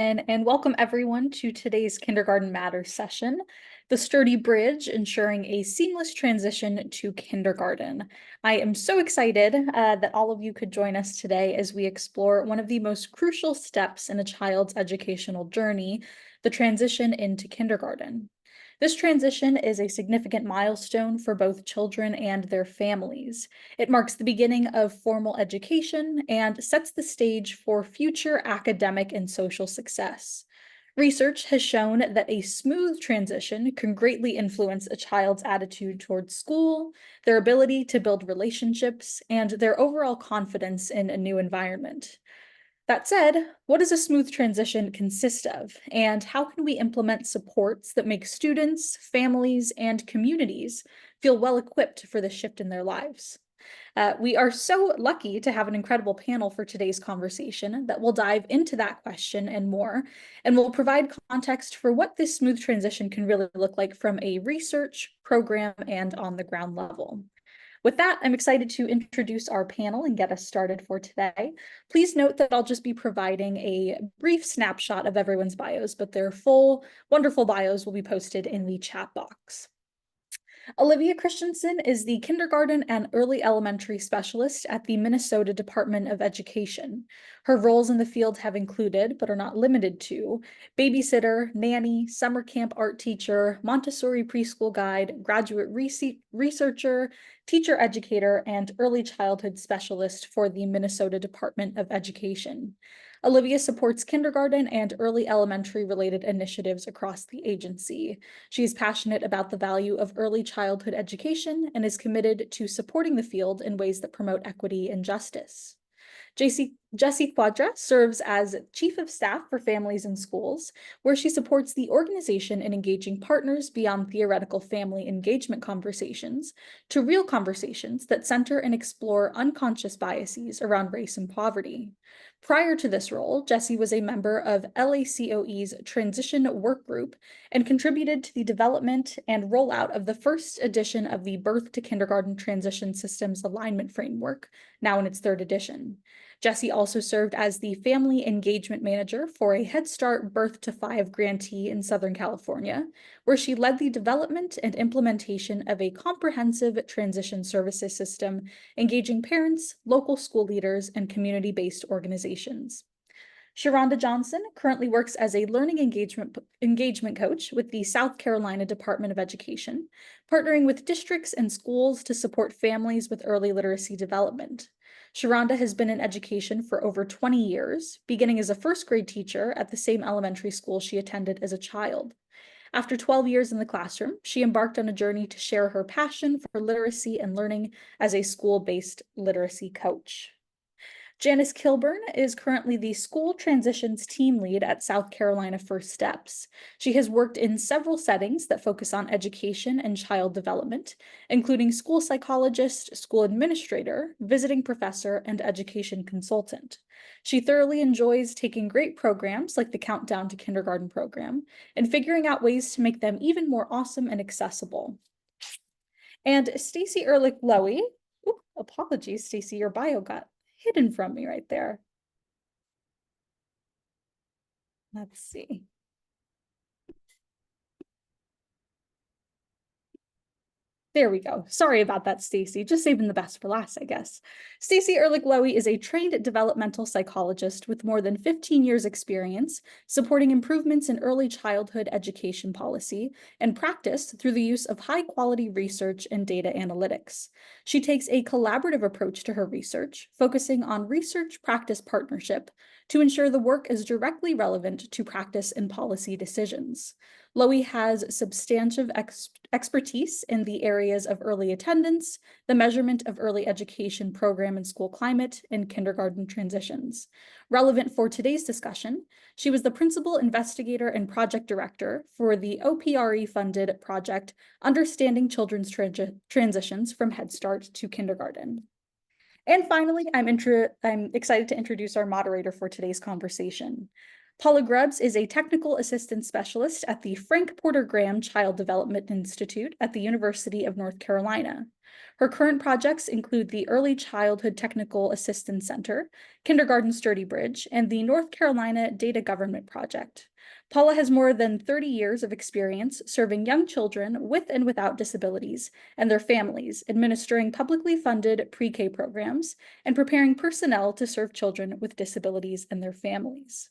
And welcome everyone to today's Kindergarten Matters session, the sturdy bridge ensuring a seamless transition to kindergarten. I am so excited that all of you could join us today as we explore one of the most crucial steps in a child's educational journey, the transition into kindergarten. This transition is a significant milestone for both children and their families. It marks the beginning of formal education and sets the stage for future academic and social success. Research has shown that a smooth transition can greatly influence a child's attitude towards school, their ability to build relationships, and their overall confidence in a new environment. That said, what does a smooth transition consist of, and how can we implement supports that make students, families, and communities feel well equipped for the shift in their lives? We are so lucky to have an incredible panel for today's conversation that will dive into that question and more, and will provide context for what this smooth transition can really look like from a research, program, and on the ground level. With that, I'm excited to introduce our panel and get us started for today. Please note that I'll just be providing a brief snapshot of everyone's bios, but their full, wonderful bios will be posted in the chat box. Olivia Christensen is the kindergarten and early elementary specialist at the Minnesota Department of Education. Her roles in the field have included, but are not limited to, babysitter, nanny, summer camp art teacher, Montessori preschool guide, graduate researcher, teacher educator, and early childhood specialist for the Minnesota Department of Education. Olivia supports kindergarten and early elementary related initiatives across the agency. She is passionate about the value of early childhood education and is committed to supporting the field in ways that promote equity and justice. Jessie Quadra serves as Chief of Staff for Families and Schools, where she supports the organization in engaging partners beyond theoretical family engagement conversations to real conversations that center and explore unconscious biases around race and poverty. Prior to this role, Jessie was a member of LACOE's Transition Work Group and contributed to the development and rollout of the first edition of the Birth to Kindergarten Transition Systems Alignment Framework, now in its third edition. Jessie also served as the Family Engagement Manager for a Head Start Birth to 5 grantee in Southern California, where she led the development and implementation of a comprehensive transition services system, engaging parents, local school leaders, and community-based organizations. Sharonda Johnson currently works as a learning engagement coach with the South Carolina Department of Education, partnering with districts and schools to support families with early literacy development. Sharonda has been in education for over 20 years, beginning as a first grade teacher at the same elementary school she attended as a child. After 12 years in the classroom, she embarked on a journey to share her passion for literacy and learning as a school-based literacy coach. Janice Kilburn is currently the school transitions team lead at South Carolina First Steps. She has worked in several settings that focus on education and child development, including school psychologist, school administrator, visiting professor, and education consultant. She thoroughly enjoys taking great programs like the Countdown to Kindergarten program and figuring out ways to make them even more awesome and accessible. And Stacy Ehrlich Lowy, apologies, Stacy, your bio got hidden from me right there. Let's see. There we go. Sorry about that, Stacy. Just saving the best for last, I guess. Stacy Ehrlich Lowy is a trained developmental psychologist with more than 15 years experience supporting improvements in early childhood education policy and practice through the use of high-quality research and data analytics. She takes a collaborative approach to her research, focusing on research-practice partnership to ensure the work is directly relevant to practice and policy decisions. Lowy has substantive expertise in the areas of early attendance, the measurement of early education program and school climate, and kindergarten transitions. Relevant for today's discussion, she was the principal investigator and project director for the OPRE-funded project Understanding Children's Transitions from Head Start to Kindergarten. And finally, I'm excited to introduce our moderator for today's conversation. Paula Grubbs is a technical assistant specialist at the Frank Porter Graham Child Development Institute at the University of North Carolina. Her current projects include the Early Childhood Technical Assistance Center, Kindergarten Sturdy Bridge, and the North Carolina Data Government Project. Paula has more than 30 years of experience serving young children with and without disabilities and their families, administering publicly funded pre-K programs, and preparing personnel to serve children with disabilities and their families.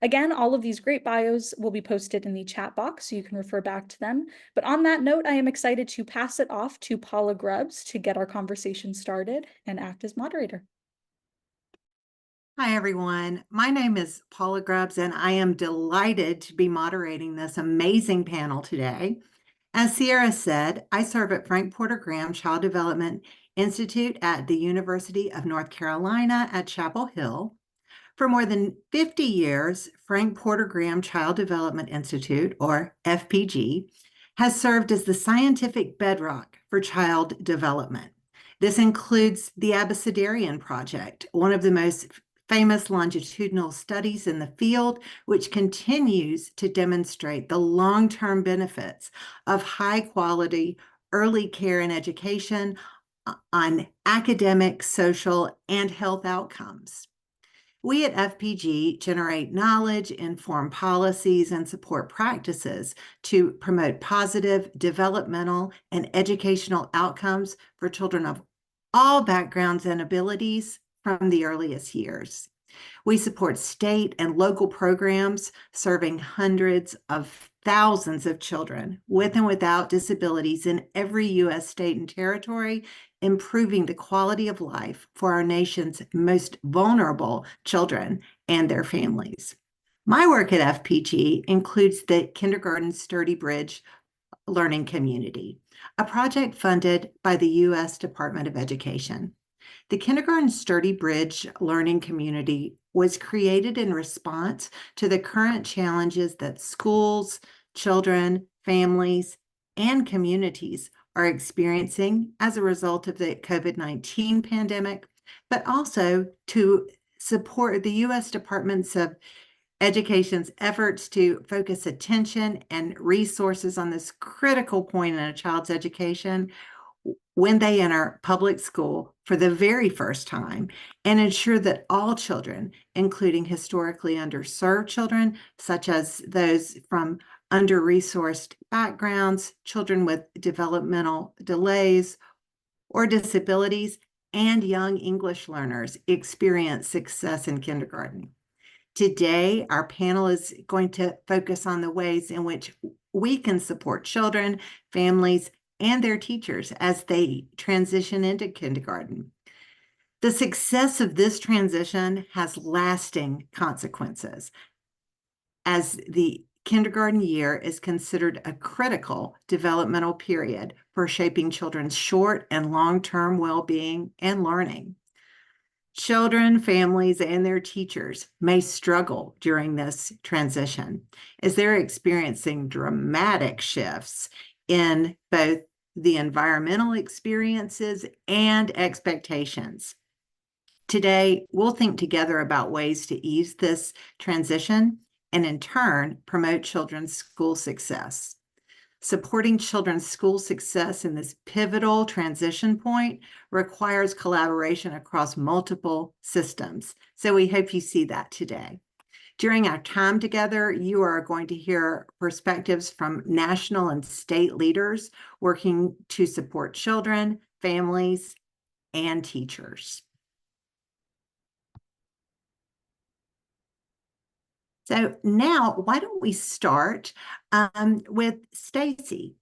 Again, all of these great bios will be posted in the chat box, so you can refer back to them. But on that note, I am excited to pass it off to Paula Grubbs to get our conversation started and act as moderator. Hi, everyone. My name is Paula Grubbs, and I am delighted to be moderating this amazing panel today. As Sierra said, I serve at Frank Porter Graham Child Development Institute at the University of North Carolina at Chapel Hill. For more than 50 years, Frank Porter Graham Child Development Institute, or FPG, has served as the scientific bedrock for child development. This includes the Abecedarian Project, one of the most famous longitudinal studies in the field, which continues to demonstrate the long-term benefits of high-quality early care and education on academic, social, and health outcomes. We at FPG generate knowledge, inform policies, and support practices to promote positive developmental and educational outcomes for children of all backgrounds and abilities from the earliest years. We support state and local programs serving hundreds of thousands of children with and without disabilities in every U.S. state and territory, improving the quality of life for our nation's most vulnerable children and their families. My work at FPG includes the Kindergarten Sturdy Bridge Learning Community, a project funded by the U.S. Department of Education. The Kindergarten Sturdy Bridge Learning Community was created in response to the current challenges that schools, children, families, and communities are experiencing as a result of the COVID-19 pandemic, but also to support the U.S. Departments of Education's efforts to focus attention and resources on this critical point in a child's education when they enter public school for the very first time, and ensure that all children, including historically underserved children, such as those from under-resourced backgrounds, children with developmental delays or disabilities, and young English learners, experience success in kindergarten. Today, our panel is going to focus on the ways in which we can support children, families, and their teachers as they transition into kindergarten. The success of this transition has lasting consequences, as the kindergarten year is considered a critical developmental period for shaping children's short and long-term well-being and learning. Children, families, and their teachers may struggle during this transition as they're experiencing dramatic shifts in both the environmental experiences and expectations. Today, we'll think together about ways to ease this transition and, in turn, promote children's school success. Supporting children's school success in this pivotal transition point requires collaboration across multiple systems. So we hope you see that today. During our time together, you are going to hear perspectives from national and state leaders working to support children, families, and teachers. So now, why don't we start with Stacy?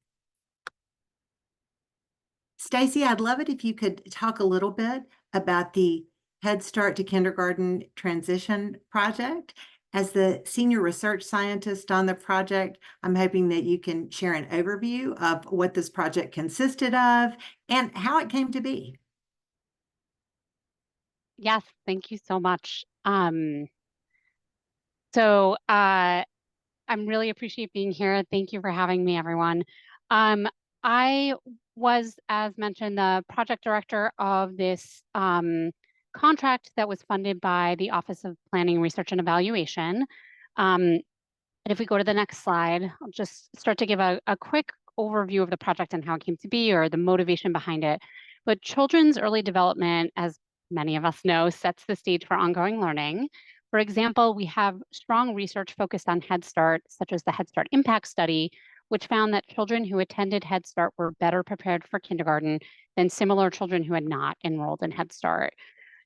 Stacy, I'd love it if you could talk a little bit about the Head Start to Kindergarten Transition Project. As the senior research scientist on the project, I'm hoping that you can share an overview of what this project consisted of and how it came to be. Yes, thank you so much. So I'm really appreciate being here. Thank you for having me, everyone. I was, as mentioned, the project director of this contract that was funded by the Office of Planning, Research, and Evaluation. And if we go to the next slide, I'll just start to give a quick overview of the project and how it came to be or the motivation behind it. But children's early development, as many of us know, sets the stage for ongoing learning. For example, we have strong research focused on Head Start, such as the Head Start Impact Study, which found that children who attended Head Start were better prepared for kindergarten than similar children who had not enrolled in Head Start.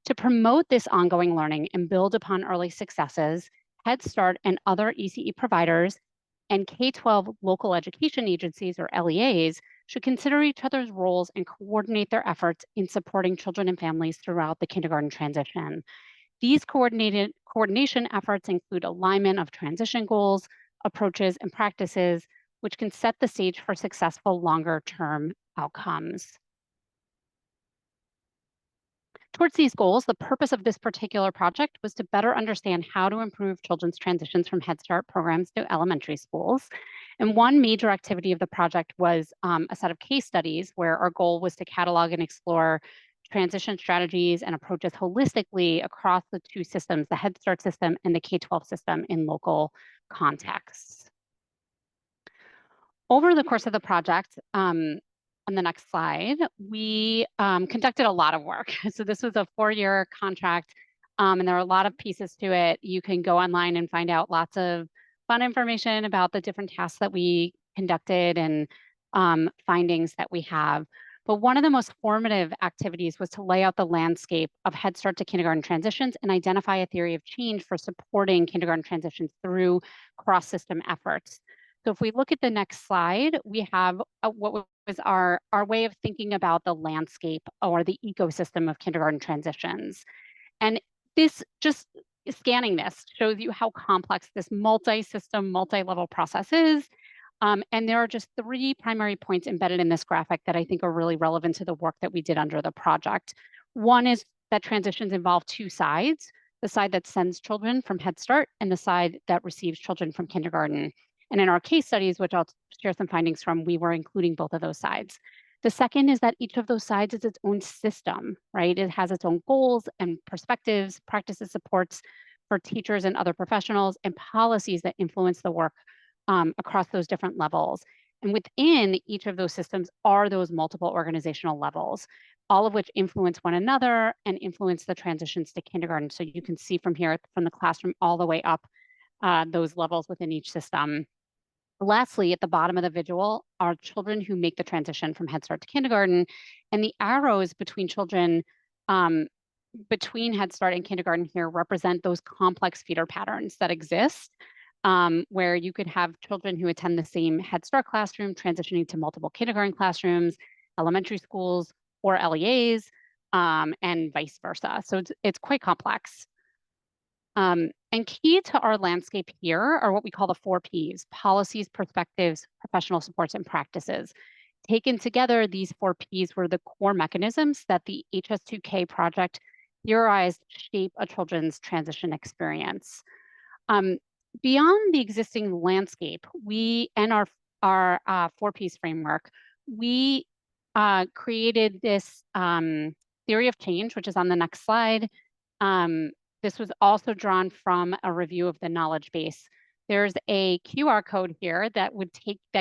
To promote this ongoing learning and build upon early successes, Head Start and other ECE providers and K-12 local education agencies, or LEAs, should consider each other's roles and coordinate their efforts in supporting children and families throughout the kindergarten transition. These coordination efforts include alignment of transition goals, approaches, and practices, which can set the stage for successful longer-term outcomes. Towards these goals, the purpose of this particular project was to better understand how to improve children's transitions from Head Start programs to elementary schools. And one major activity of the project was a set of case studies where our goal was to catalog and explore transition strategies and approaches holistically across the two systems, the Head Start system and the K-12 system in local contexts. Over the course of the project, on the next slide, we conducted a lot of work. So this was a 4-year contract, and there are a lot of pieces to it. You can go online and find out lots of fun information about the different tasks that we conducted and findings that we have. But one of the most formative activities was to lay out the landscape of Head Start to kindergarten transitions and identify a theory of change for supporting kindergarten transitions through cross-system efforts. So if we look at the next slide, we have what was our way of thinking about the landscape or the ecosystem of kindergarten transitions. And this, just scanning this, shows you how complex this multi-system, multi-level process is. And there are just 3 primary points embedded in this graphic that I think are really relevant to the work that we did under the project. One is that transitions involve 2 sides, the side that sends children from Head Start and the side that receives children from kindergarten. And in our case studies, which I'll share some findings from, we were including both of those sides. The second is that each of those sides is its own system, right? It has its own goals and perspectives, practices, supports for teachers and other professionals, and policies that influence the work across those different levels. And within each of those systems are those multiple organizational levels, all of which influence one another and influence the transitions to kindergarten. So you can see from here, from the classroom all the way up, those levels within each system. Lastly, at the bottom of the visual are children who make the transition from Head Start to kindergarten, and the arrows between children between Head Start and kindergarten here represent those complex feeder patterns that exist, where you could have children who attend the same Head Start classroom transitioning to multiple kindergarten classrooms, elementary schools, or LEAs, and vice versa. So it's quite complex. And key to our landscape here are what we call the 4 Ps: policies, perspectives, professional supports, and practices. Taken together, these 4 Ps were the core mechanisms that the HS2K project theorized shape a children's transition experience. Beyond the existing landscape, we and our 4 Ps framework, we created this theory of change, which is on the next slide. This was also drawn from a review of the knowledge base. There's a QR code here that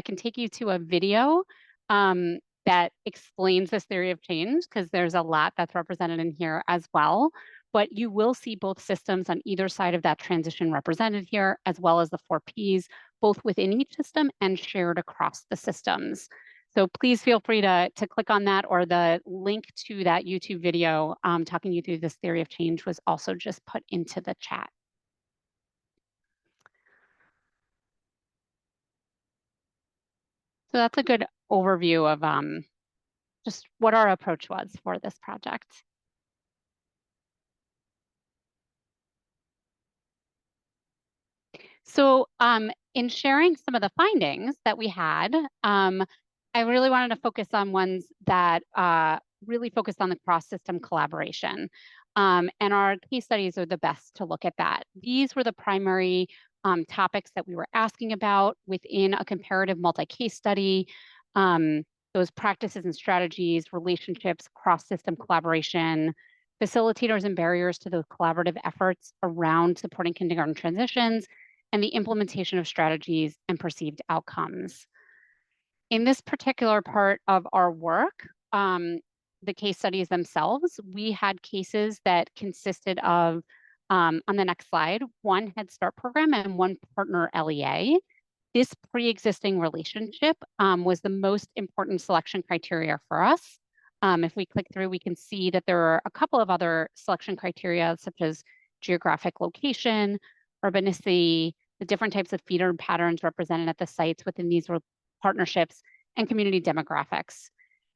can take you to a video that explains this theory of change, because there's a lot that's represented in here as well. But you will see both systems on either side of that transition represented here, as well as the 4 Ps, both within each system and shared across the systems. So please feel free to click on that, or the link to that YouTube video talking you through this theory of change was also just put into the chat. So that's a good overview of just what our approach was for this project. So in sharing some of the findings that we had, I really wanted to focus on ones that really focused on the cross-system collaboration. And our case studies are the best to look at that. These were the primary topics that we were asking about within a comparative multi-case study. Those practices and strategies, relationships, cross-system collaboration, facilitators and barriers to those collaborative efforts around supporting kindergarten transitions, and the implementation of strategies and perceived outcomes. In this particular part of our work, the case studies themselves, we had cases that consisted of, on the next slide, one Head Start program and one partner LEA. This pre-existing relationship was the most important selection criteria for us. If we click through, we can see that there are a couple of other selection criteria, such as geographic location, urbanicity, the different types of feeder patterns represented at the sites within these partnerships, and community demographics.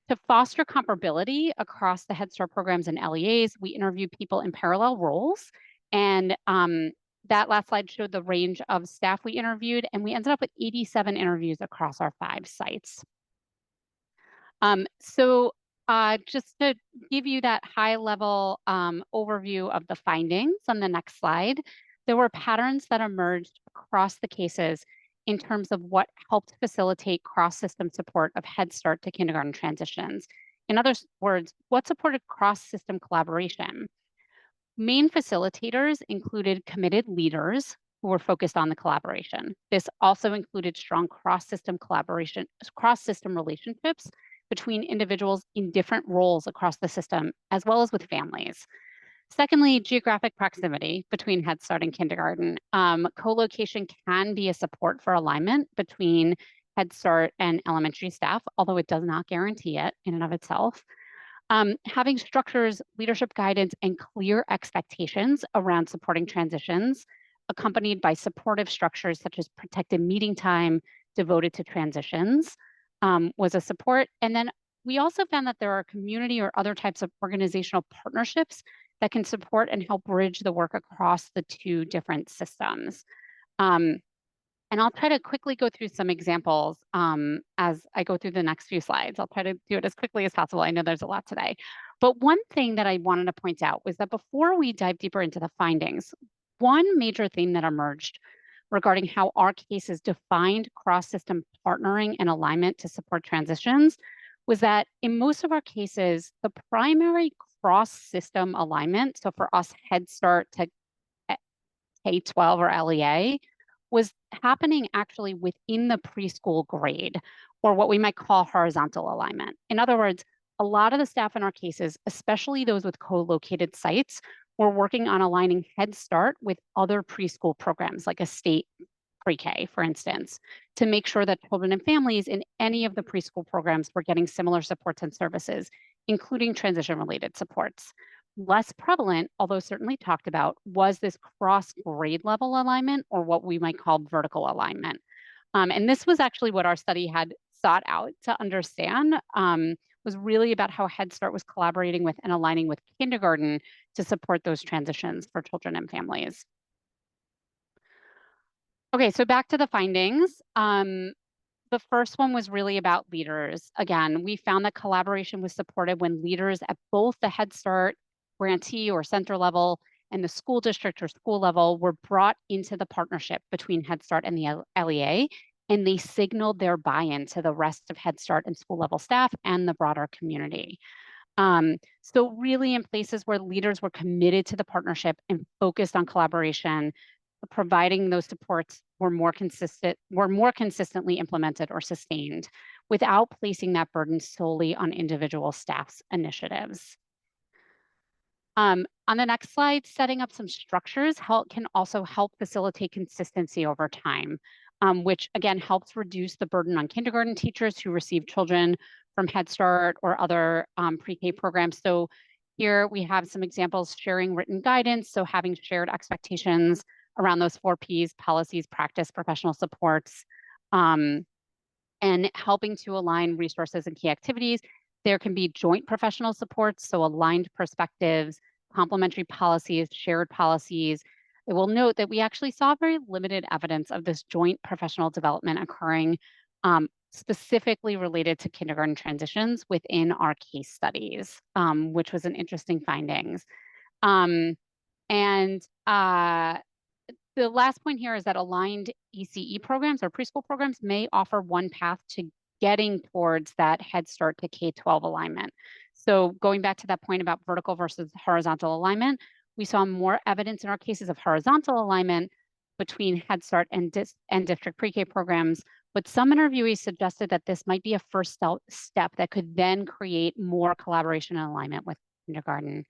To foster comparability across the Head Start programs and LEAs, we interviewed people in parallel roles. And that last slide showed the range of staff we interviewed, and we ended up with 87 interviews across our 5 sites. Just to give you that high level overview of the findings on the next slide, there were patterns that emerged across the cases in terms of what helped facilitate cross-system support of Head Start to kindergarten transitions. In other words, what supported cross-system collaboration? Main facilitators included committed leaders who were focused on the collaboration. This also included strong cross-system collaboration, cross-system relationships between individuals in different roles across the system, as well as with families. Secondly, geographic proximity between Head Start and kindergarten. Co-location can be a support for alignment between Head Start and elementary staff, although it does not guarantee it in and of itself. Having structures, leadership guidance, and clear expectations around supporting transitions, accompanied by supportive structures such as protected meeting time devoted to transitions, was a support. And then we also found that there are community or other types of organizational partnerships that can support and help bridge the work across the 2 different systems. And I'll try to quickly go through some examples as I go through the next few slides. I'll try to do it as quickly as possible. I know there's a lot today. But one thing that I wanted to point out was that before we dive deeper into the findings, one major theme that emerged regarding how our cases defined cross-system partnering and alignment to support transitions was that in most of our cases, the primary cross-system alignment, so for us, Head Start to K-12 or LEA, was happening actually within the preschool grade, or what we might call horizontal alignment. In other words, a lot of the staff in our cases, especially those with co-located sites, were working on aligning Head Start with other preschool programs, like a state pre-K, for instance, to make sure that children and families in any of the preschool programs were getting similar supports and services, including transition-related supports. Less prevalent, although certainly talked about, was this cross-grade level alignment, or what we might call vertical alignment. And this was actually what our study had sought out to understand, was really about how Head Start was collaborating with and aligning with kindergarten to support those transitions for children and families. Okay, so back to the findings. The first one was really about leaders. Again, we found that collaboration was supported when leaders at both the Head Start grantee or center level and the school district or school level were brought into the partnership between Head Start and the LEA, and they signaled their buy-in to the rest of Head Start and school level staff and the broader community. So really in places where leaders were committed to the partnership and focused on collaboration, providing those supports were more consistently implemented or sustained without placing that burden solely on individual staff's initiatives. On the next slide, setting up some structures can also help facilitate consistency over time, which again helps reduce the burden on kindergarten teachers who receive children from Head Start or other pre-K programs. So here we have some examples: sharing written guidance, so having shared expectations around those 4 Ps: policies, practice, professional supports, and helping to align resources and key activities. There can be joint professional supports, so aligned perspectives, complementary policies, shared policies. I will note that we actually saw very limited evidence of this joint professional development occurring specifically related to kindergarten transitions within our case studies, which was an interesting findings. The last point here is that aligned ECE programs or preschool programs may offer one path to getting towards that Head Start to K-12 alignment. So going back to that point about vertical versus horizontal alignment, we saw more evidence in our cases of horizontal alignment between Head Start and district pre-K programs, but some interviewees suggested that this might be a first step that could then create more collaboration and alignment with kindergarten.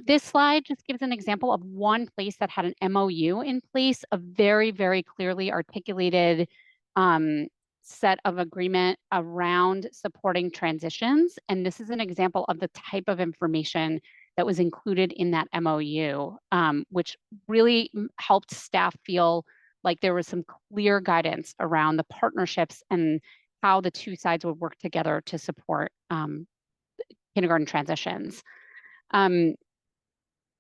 This slide just gives an example of one place that had an MOU in place, a very, very clearly articulated set of agreement around supporting transitions. And this is an example of the type of information that was included in that MOU, which really helped staff feel like there was some clear guidance around the partnerships and how the two sides would work together to support kindergarten transitions. On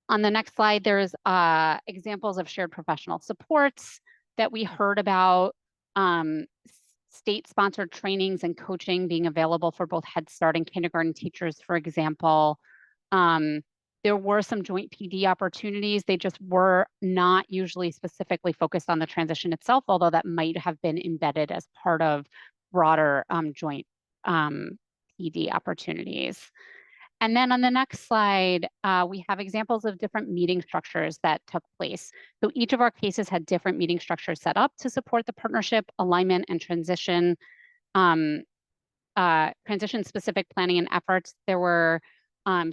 the next slide, there's examples of shared professional supports that we heard about, state-sponsored trainings and coaching being available for both Head Start and kindergarten teachers, for example. There were some joint PD opportunities. They just were not usually specifically focused on the transition itself, although that might have been embedded as part of broader joint PD opportunities. And then on the next slide, we have examples of different meeting structures that took place. So each of our cases had different meeting structures set up to support the partnership, alignment, and transition specific planning and efforts. There were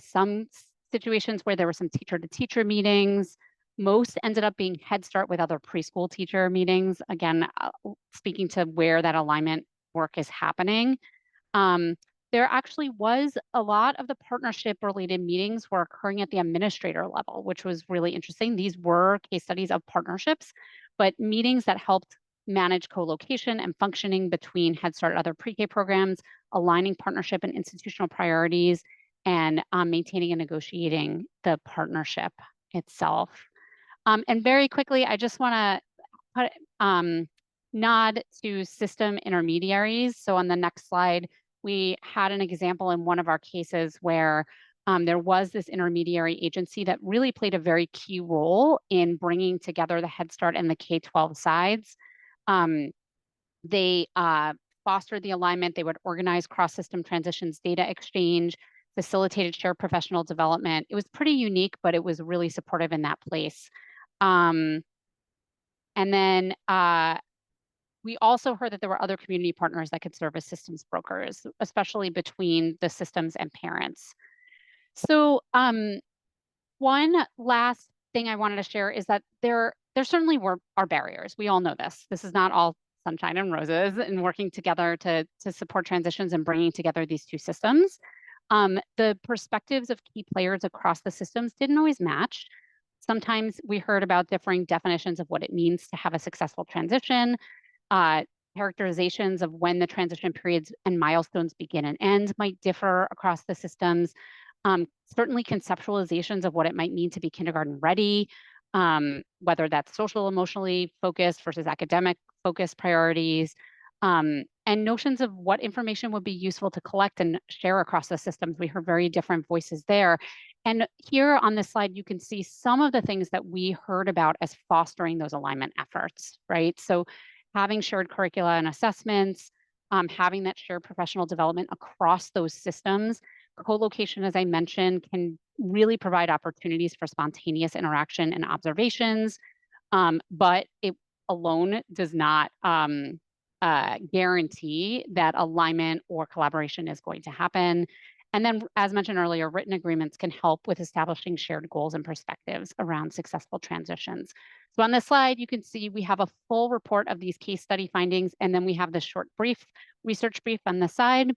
some situations where there were some teacher-to-teacher meetings. Most ended up being Head Start with other preschool teacher meetings. Again, speaking to where that alignment work is happening. There actually was a lot of the partnership related meetings were occurring at the administrator level, which was really interesting. These were case studies of partnerships, but meetings that helped manage co-location and functioning between Head Start and other pre-K programs, aligning partnership and institutional priorities, and maintaining and negotiating the partnership itself. And very quickly, I just want to nod to system intermediaries. So on the next slide, we had an example in one of our cases where there was this intermediary agency that really played a very key role in bringing together the Head Start and the K-12 sides. They fostered the alignment. They would organize cross-system transitions data exchange, facilitated shared professional development. It was pretty unique, but it was really supportive in that place. And then we also heard that there were other community partners that could serve as systems brokers, especially between the systems and parents. So one last thing I wanted to share is that there certainly are barriers. We all know this. This is not all sunshine and roses in working together to support transitions and bringing together these two systems. The perspectives of key players across the systems didn't always match. Sometimes we heard about differing definitions of what it means to have a successful transition, characterizations of when the transition periods and milestones begin and end might differ across the systems. Certainly conceptualizations of what it might mean to be kindergarten ready, whether that's social emotionally focused versus academic focused priorities, and notions of what information would be useful to collect and share across the systems. We heard very different voices there. And here on this slide, you can see some of the things that we heard about as fostering those alignment efforts, right? So having shared curricula and assessments, having that shared professional development across those systems. Co-location, as I mentioned, can really provide opportunities for spontaneous interaction and observations, but it alone does not guarantee that alignment or collaboration is going to happen. And then, as mentioned earlier, written agreements can help with establishing shared goals and perspectives around successful transitions. So on this slide, you can see we have a full report of these case study findings, and then we have the short research brief on the side.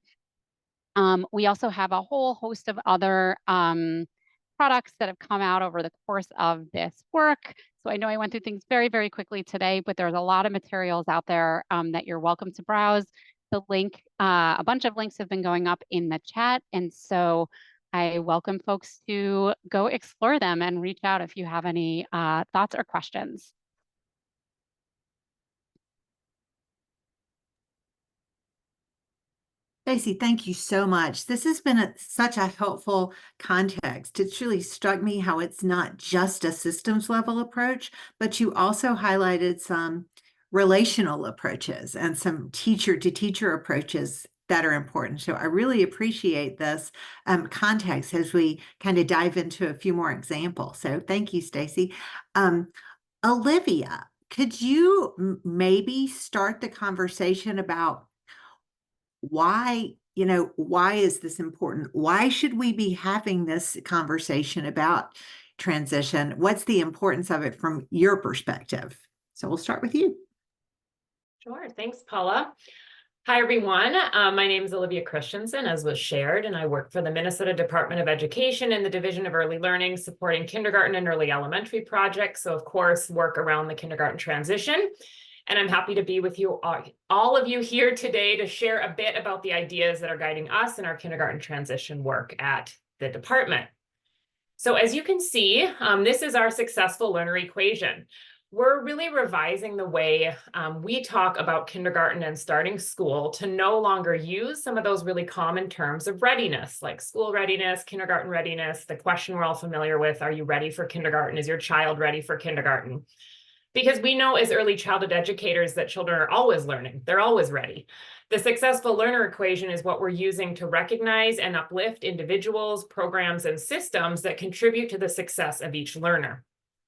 We also have a whole host of other products that have come out over the course of this work. So I know I went through things very, very quickly today, but there's a lot of materials out there that you're welcome to browse. The link, a bunch of links have been going up in the chat. And so I welcome folks to go explore them and reach out if you have any thoughts or questions. Stacey, thank you so much. This has been such a helpful context. It's really struck me how it's not just a systems level approach, but you also highlighted some relational approaches and some teacher to teacher approaches that are important. So I really appreciate this context as we kind of dive into a few more examples. So thank you, Stacey. Olivia, Could you maybe start the conversation about why, why is this important? Why should we be having this conversation about transition? What's the importance of it from your perspective? So we'll start with you. Sure. Thanks, Paula. Hi, everyone. My name is Olivia Christensen, as was shared, and I work for the Minnesota Department of Education in the Division of Early Learning, supporting kindergarten and early elementary projects. So, of course, work around the kindergarten transition. And I'm happy to be with you, all of you here today, to share a bit about the ideas that are guiding us in our kindergarten transition work at the department. So as you can see, this is our successful learner equation. We're really revising the way we talk about kindergarten and starting school to no longer use some of those really common terms of readiness, like school readiness, kindergarten readiness, the question we're all familiar with, are you ready for kindergarten? Is your child ready for kindergarten? Because we know as early childhood educators that children are always learning, they're always ready. The successful learner equation is what we're using to recognize and uplift individuals, programs, and systems that contribute to the success of each learner.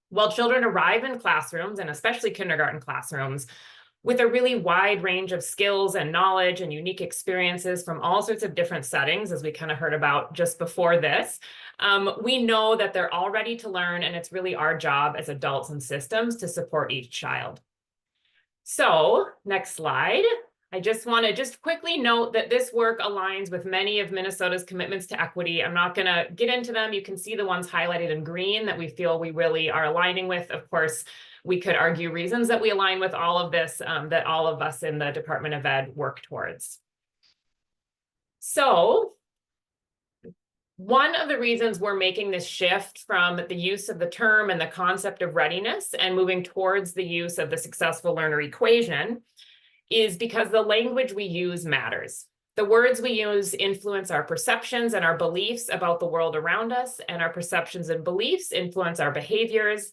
While children arrive in classrooms, and especially kindergarten classrooms, with a really wide range of skills and knowledge and unique experiences from all sorts of different settings, as we kind of heard about just before this, we know that they're all ready to learn, and it's really our job as adults and systems to support each child. So, next slide. I just want to quickly note that this work aligns with many of Minnesota's commitments to equity. I'm not going to get into them. You can see the ones highlighted in green that we feel we really are aligning with. Of course, we could argue reasons that we align with all of this, that all of us in the Department of Ed work towards. So, one of the reasons we're making this shift from the use of the term and the concept of readiness and moving towards the use of the successful learner equation is because the language we use matters. The words we use influence our perceptions and our beliefs about the world around us, and our perceptions and beliefs influence our behaviors.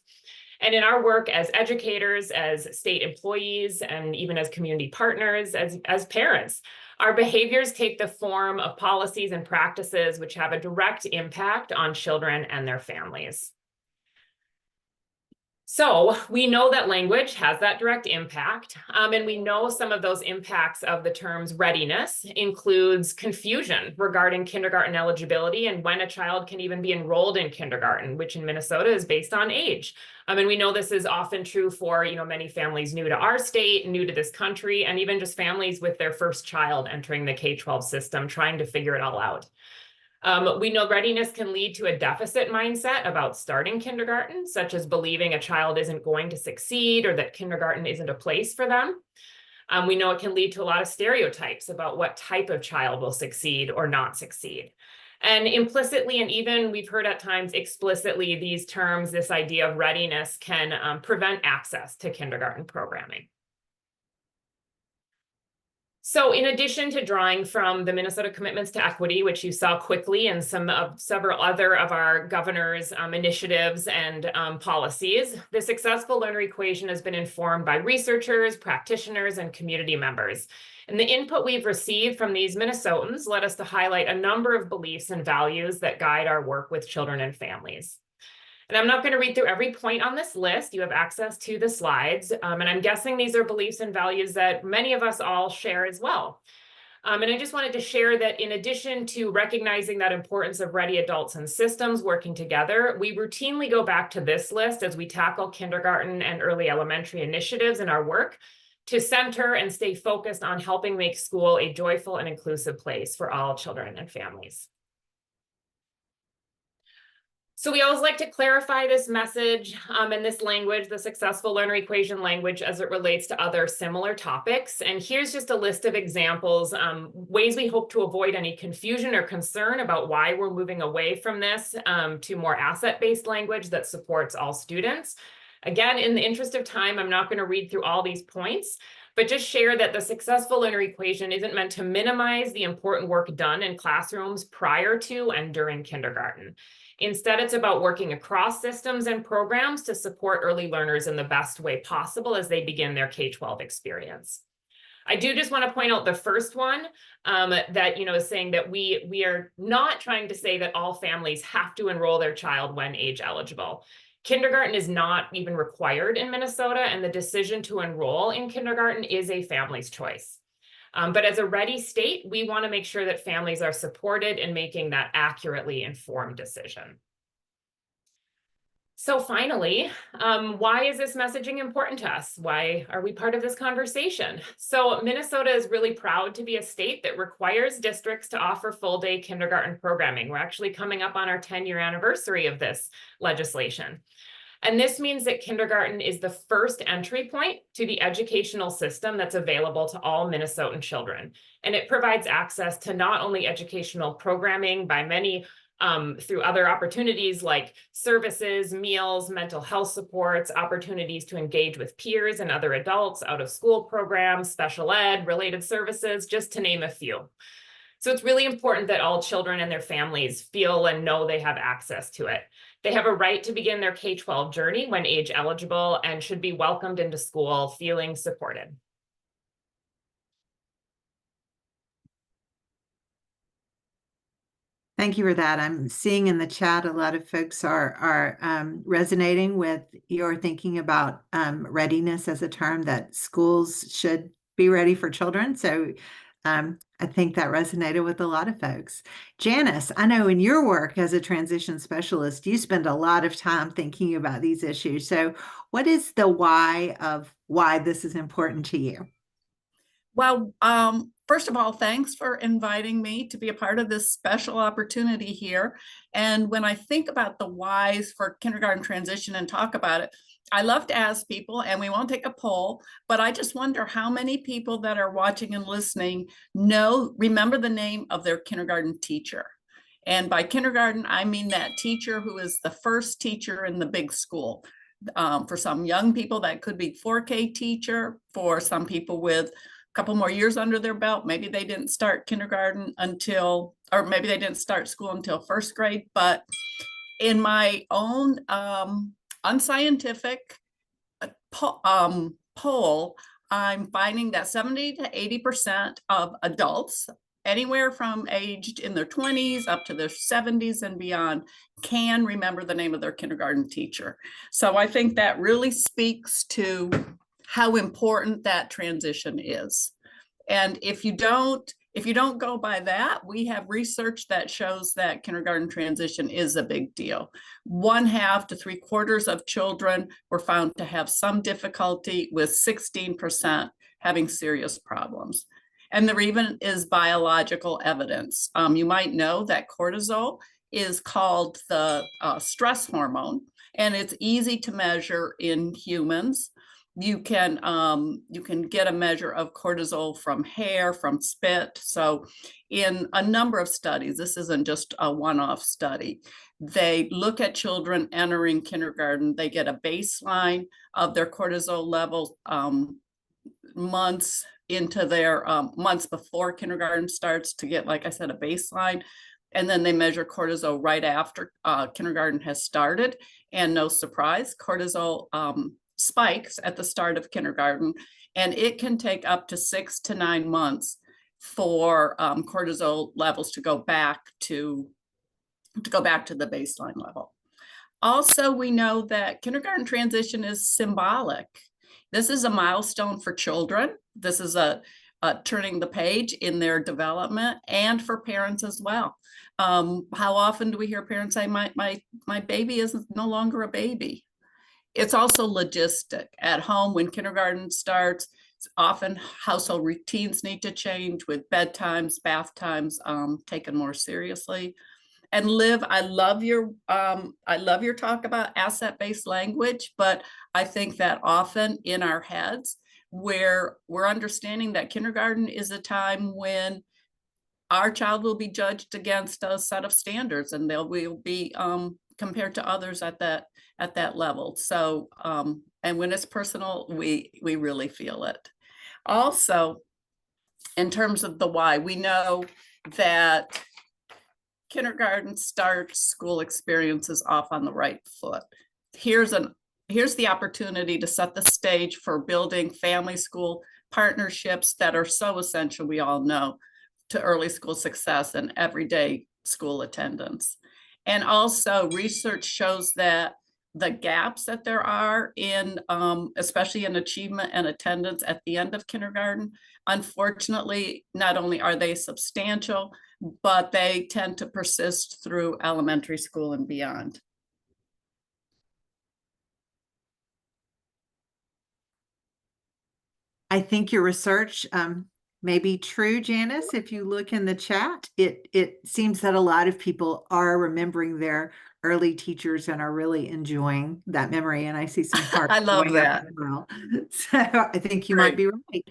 And in our work as educators, as state employees, and even as community partners, as parents, our behaviors take the form of policies and practices which have a direct impact on children and their families. So we know that language has that direct impact, and we know some of those impacts of the terms readiness includes confusion regarding kindergarten eligibility and when a child can even be enrolled in kindergarten, which in Minnesota is based on age. And we know this is often true for many families new to our state, new to this country, and even just families with their first child entering the K-12 system, trying to figure it all out. We know readiness can lead to a deficit mindset about starting kindergarten, such as believing a child isn't going to succeed or that kindergarten isn't a place for them. We know it can lead to a lot of stereotypes about what type of child will succeed or not succeed. And implicitly, and even we've heard at times explicitly, these terms, this idea of readiness can prevent access to kindergarten programming. So in addition to drawing from the Minnesota Commitments to Equity, which you saw quickly, and several other of our governor's initiatives and policies, the successful learner equation has been informed by researchers, practitioners, and community members. And the input we've received from these Minnesotans led us to highlight a number of beliefs and values that guide our work with children and families. And I'm not going to read through every point on this list. You have access to the slides. And I'm guessing these are beliefs and values that many of us all share as well. And I just wanted to share that in addition to recognizing that importance of ready adults and systems working together, we routinely go back to this list as we tackle kindergarten and early elementary initiatives in our work to center and stay focused on helping make school a joyful and inclusive place for all children and families. So we always like to clarify this message and this language, the successful learner equation language, as it relates to other similar topics. And here's just a list of examples, ways we hope to avoid any confusion or concern about why we're moving away from this to more asset-based language that supports all students. Again, in the interest of time, I'm not going to read through all these points, but just share that the successful learner equation isn't meant to minimize the important work done in classrooms prior to and during kindergarten. Instead, it's about working across systems and programs to support early learners in the best way possible as they begin their K-12 experience. I do just want to point out the first one that is saying that we are not trying to say that all families have to enroll their child when age eligible. Kindergarten is not even required in Minnesota, and the decision to enroll in kindergarten is a family's choice. But as a ready state, we want to make sure that families are supported in making that accurately informed decision. So finally, why is this messaging important to us? Why are we part of this conversation? So Minnesota is really proud to be a state that requires districts to offer full-day kindergarten programming. We're actually coming up on our 10-year anniversary of this legislation. And this means that kindergarten is the first entry point to the educational system that's available to all Minnesotan children. And it provides access to not only educational programming by many through other opportunities like services, meals, mental health supports, opportunities to engage with peers and other adults, out of school programs, special ed, related services, just to name a few. So it's really important that all children and their families feel and know they have access to it. They have a right to begin their K-12 journey when age eligible and should be welcomed into school feeling supported. Thank you for that. I'm seeing in the chat a lot of folks are resonating with your thinking about readiness as a term, that schools should be ready for children. So I think that resonated with a lot of folks. Janice, I know in your work as a transition specialist, you spend a lot of time thinking about these issues. So what is the why of why this is important to you? Well, first of all, thanks for inviting me to be a part of this special opportunity here. And when I think about the whys for kindergarten transition and talk about it, I love to ask people, and we won't take a poll, but I just wonder how many people that are watching and listening remember the name of their kindergarten teacher. And by kindergarten, I mean that teacher who is the first teacher in the big school. For some young people, that could be 4K teacher. For some people with couple more years under their belt, maybe they didn't start kindergarten until, or maybe they didn't start school until first grade. But in my own unscientific poll, I'm finding that 70 to 80% of adults, anywhere from aged in their 20s up to their 70s and beyond, can remember the name of their kindergarten teacher. So I think that really speaks to how important that transition is. And if you don't go by that, we have research that shows that kindergarten transition is a big deal. 1/2 to 3/4 of children were found to have some difficulty, with 16% having serious problems. And there even is biological evidence. You might know that cortisol is called the stress hormone, and it's easy to measure in humans. You can get a measure of cortisol from hair, from spit. So in a number of studies, this isn't just a one-off study, they look at children entering kindergarten. They get a baseline of their cortisol level months into their months before kindergarten starts, to get, like I said, a baseline. And then they measure cortisol right after kindergarten has started. And no surprise, cortisol spikes at the start of kindergarten, and it can take up to 6 to 9 months for cortisol levels to go back to the baseline level. Also, we know that kindergarten transition is symbolic. This is a milestone for children. This is a turning the page in their development, and for parents as well. How often do we hear parents say, my baby is no longer a baby? It's also logistic. At home, when kindergarten starts, often household routines need to change, with bedtimes, bath times taken more seriously. And Liv, I love your talk about asset-based language, but I think that often in our heads, where we're understanding that kindergarten is a time when our child will be judged against a set of standards, and they'll be compared to others at that level. So, and when it's personal, we really feel it. Also, in terms of the why, we know that kindergarten starts school experiences off on the right foot. Here's the opportunity to set the stage for building family school partnerships that are so essential, we all know, to early school success and everyday school attendance. And also, research shows that the gaps that there are in, especially in achievement and attendance at the end of kindergarten. Unfortunately, not only are they substantial, but they tend to persist through elementary school and beyond. I think your research may be true, Janice. If you look in the chat, it seems that a lot of people are remembering their early teachers and are really enjoying that memory. And I see some hearts I love going up that. as well. So I think you might be right.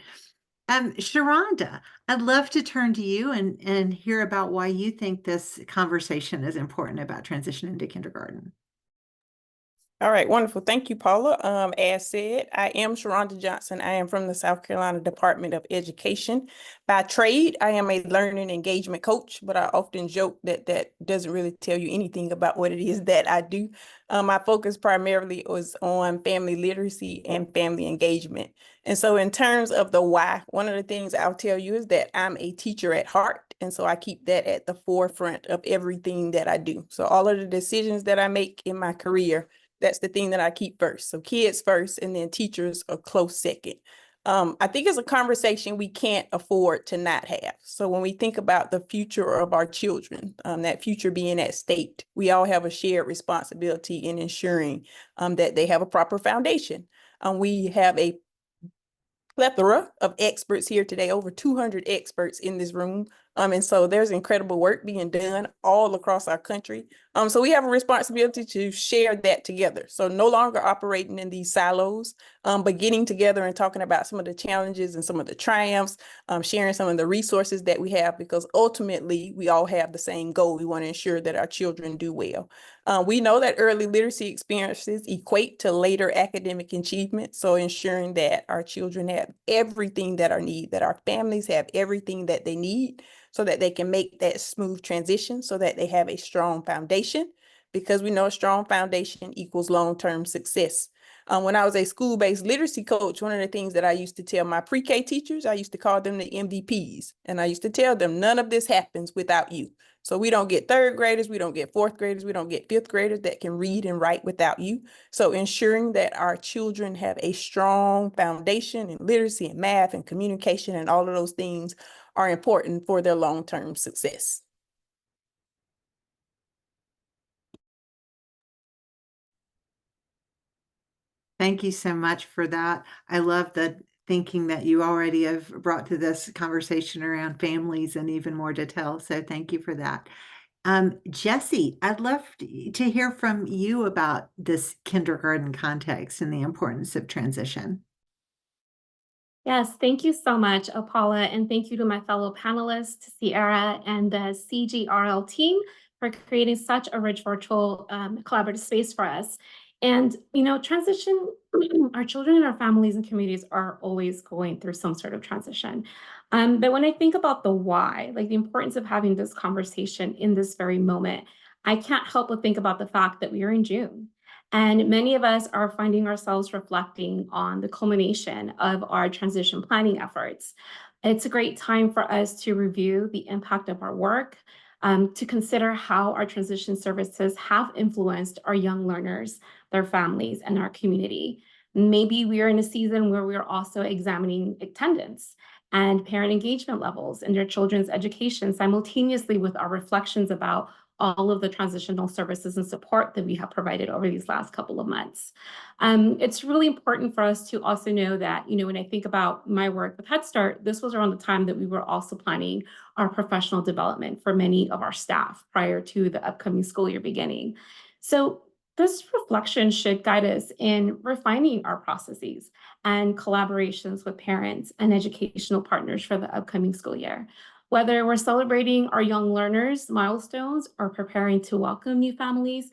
Sharonda, I'd love to turn to you and hear about why you think this conversation is important about transition into kindergarten. All right, wonderful. Thank you, Paula. As said, I am Sharonda Johnson. I am from the South Carolina Department of Education. By trade, I am a learning engagement coach, but I often joke that that doesn't really tell you anything about what it is that I do. My focus primarily was on family literacy and family engagement. And so in terms of the why, one of the things I'll tell you is that I'm a teacher at heart. And so I keep that at the forefront of everything that I do. So all of the decisions that I make in my career, that's the thing that I keep first. So kids first, and then teachers a close second. I think it's a conversation we can't afford to not have. So when we think about the future of our children, that future being at stake, we all have a shared responsibility in ensuring that they have a proper foundation. We have a plethora of experts here today, over 200 experts in this room. And so there's incredible work being done all across our country. So we have a responsibility to share that together. So no longer operating in these silos, but getting together and talking about some of the challenges and some of the triumphs, sharing some of the resources that we have, because ultimately we all have the same goal. We want to ensure that our children do well. We know that early literacy experiences equate to later academic achievement. So ensuring that our children have everything that are needed, that our families have everything that they need, so that they can make that smooth transition, so that they have a strong foundation, because we know a strong foundation equals long-term success. When I was a school-based literacy coach, one of the things that I used to tell my pre-K teachers, I used to call them the MVPs. And I used to tell them, none of this happens without you. So we don't get third graders, we don't get fourth graders, we don't get fifth graders that can read and write without you. So ensuring that our children have a strong foundation in literacy and math and communication and all of those things are important for their long-term success. Thank you so much for that. I love the thinking that you already have brought to this conversation around families in even more detail. So thank you for that. Jessie, I'd love to hear from you about this kindergarten context and the importance of transition. Yes, thank you so much, Paula, and thank you to my fellow panelists, Sierra and the CGRL team for creating such a rich virtual collaborative space for us. And, you know, transition, our children and our families and communities are always going through some sort of transition. But when I think about the why, like the importance of having this conversation in this very moment, I can't help but think about the fact that we are in June. And many of us are finding ourselves reflecting on the culmination of our transition planning efforts. It's a great time for us to review the impact of our work, to consider how our transition services have influenced our young learners, their families, and our community. Maybe we are in a season where we're also examining attendance and parent engagement levels in their children's education simultaneously with our reflections about all of the transitional services and support that we have provided over these last couple of months. It's really important for us to also know that, you know, when I think about my work with Head Start, this was around the time that we were also planning our professional development for many of our staff prior to the upcoming school year beginning. So this reflection should guide us in refining our processes and collaborations with parents and educational partners for the upcoming school year. Whether we're celebrating our young learners' milestones or preparing to welcome new families,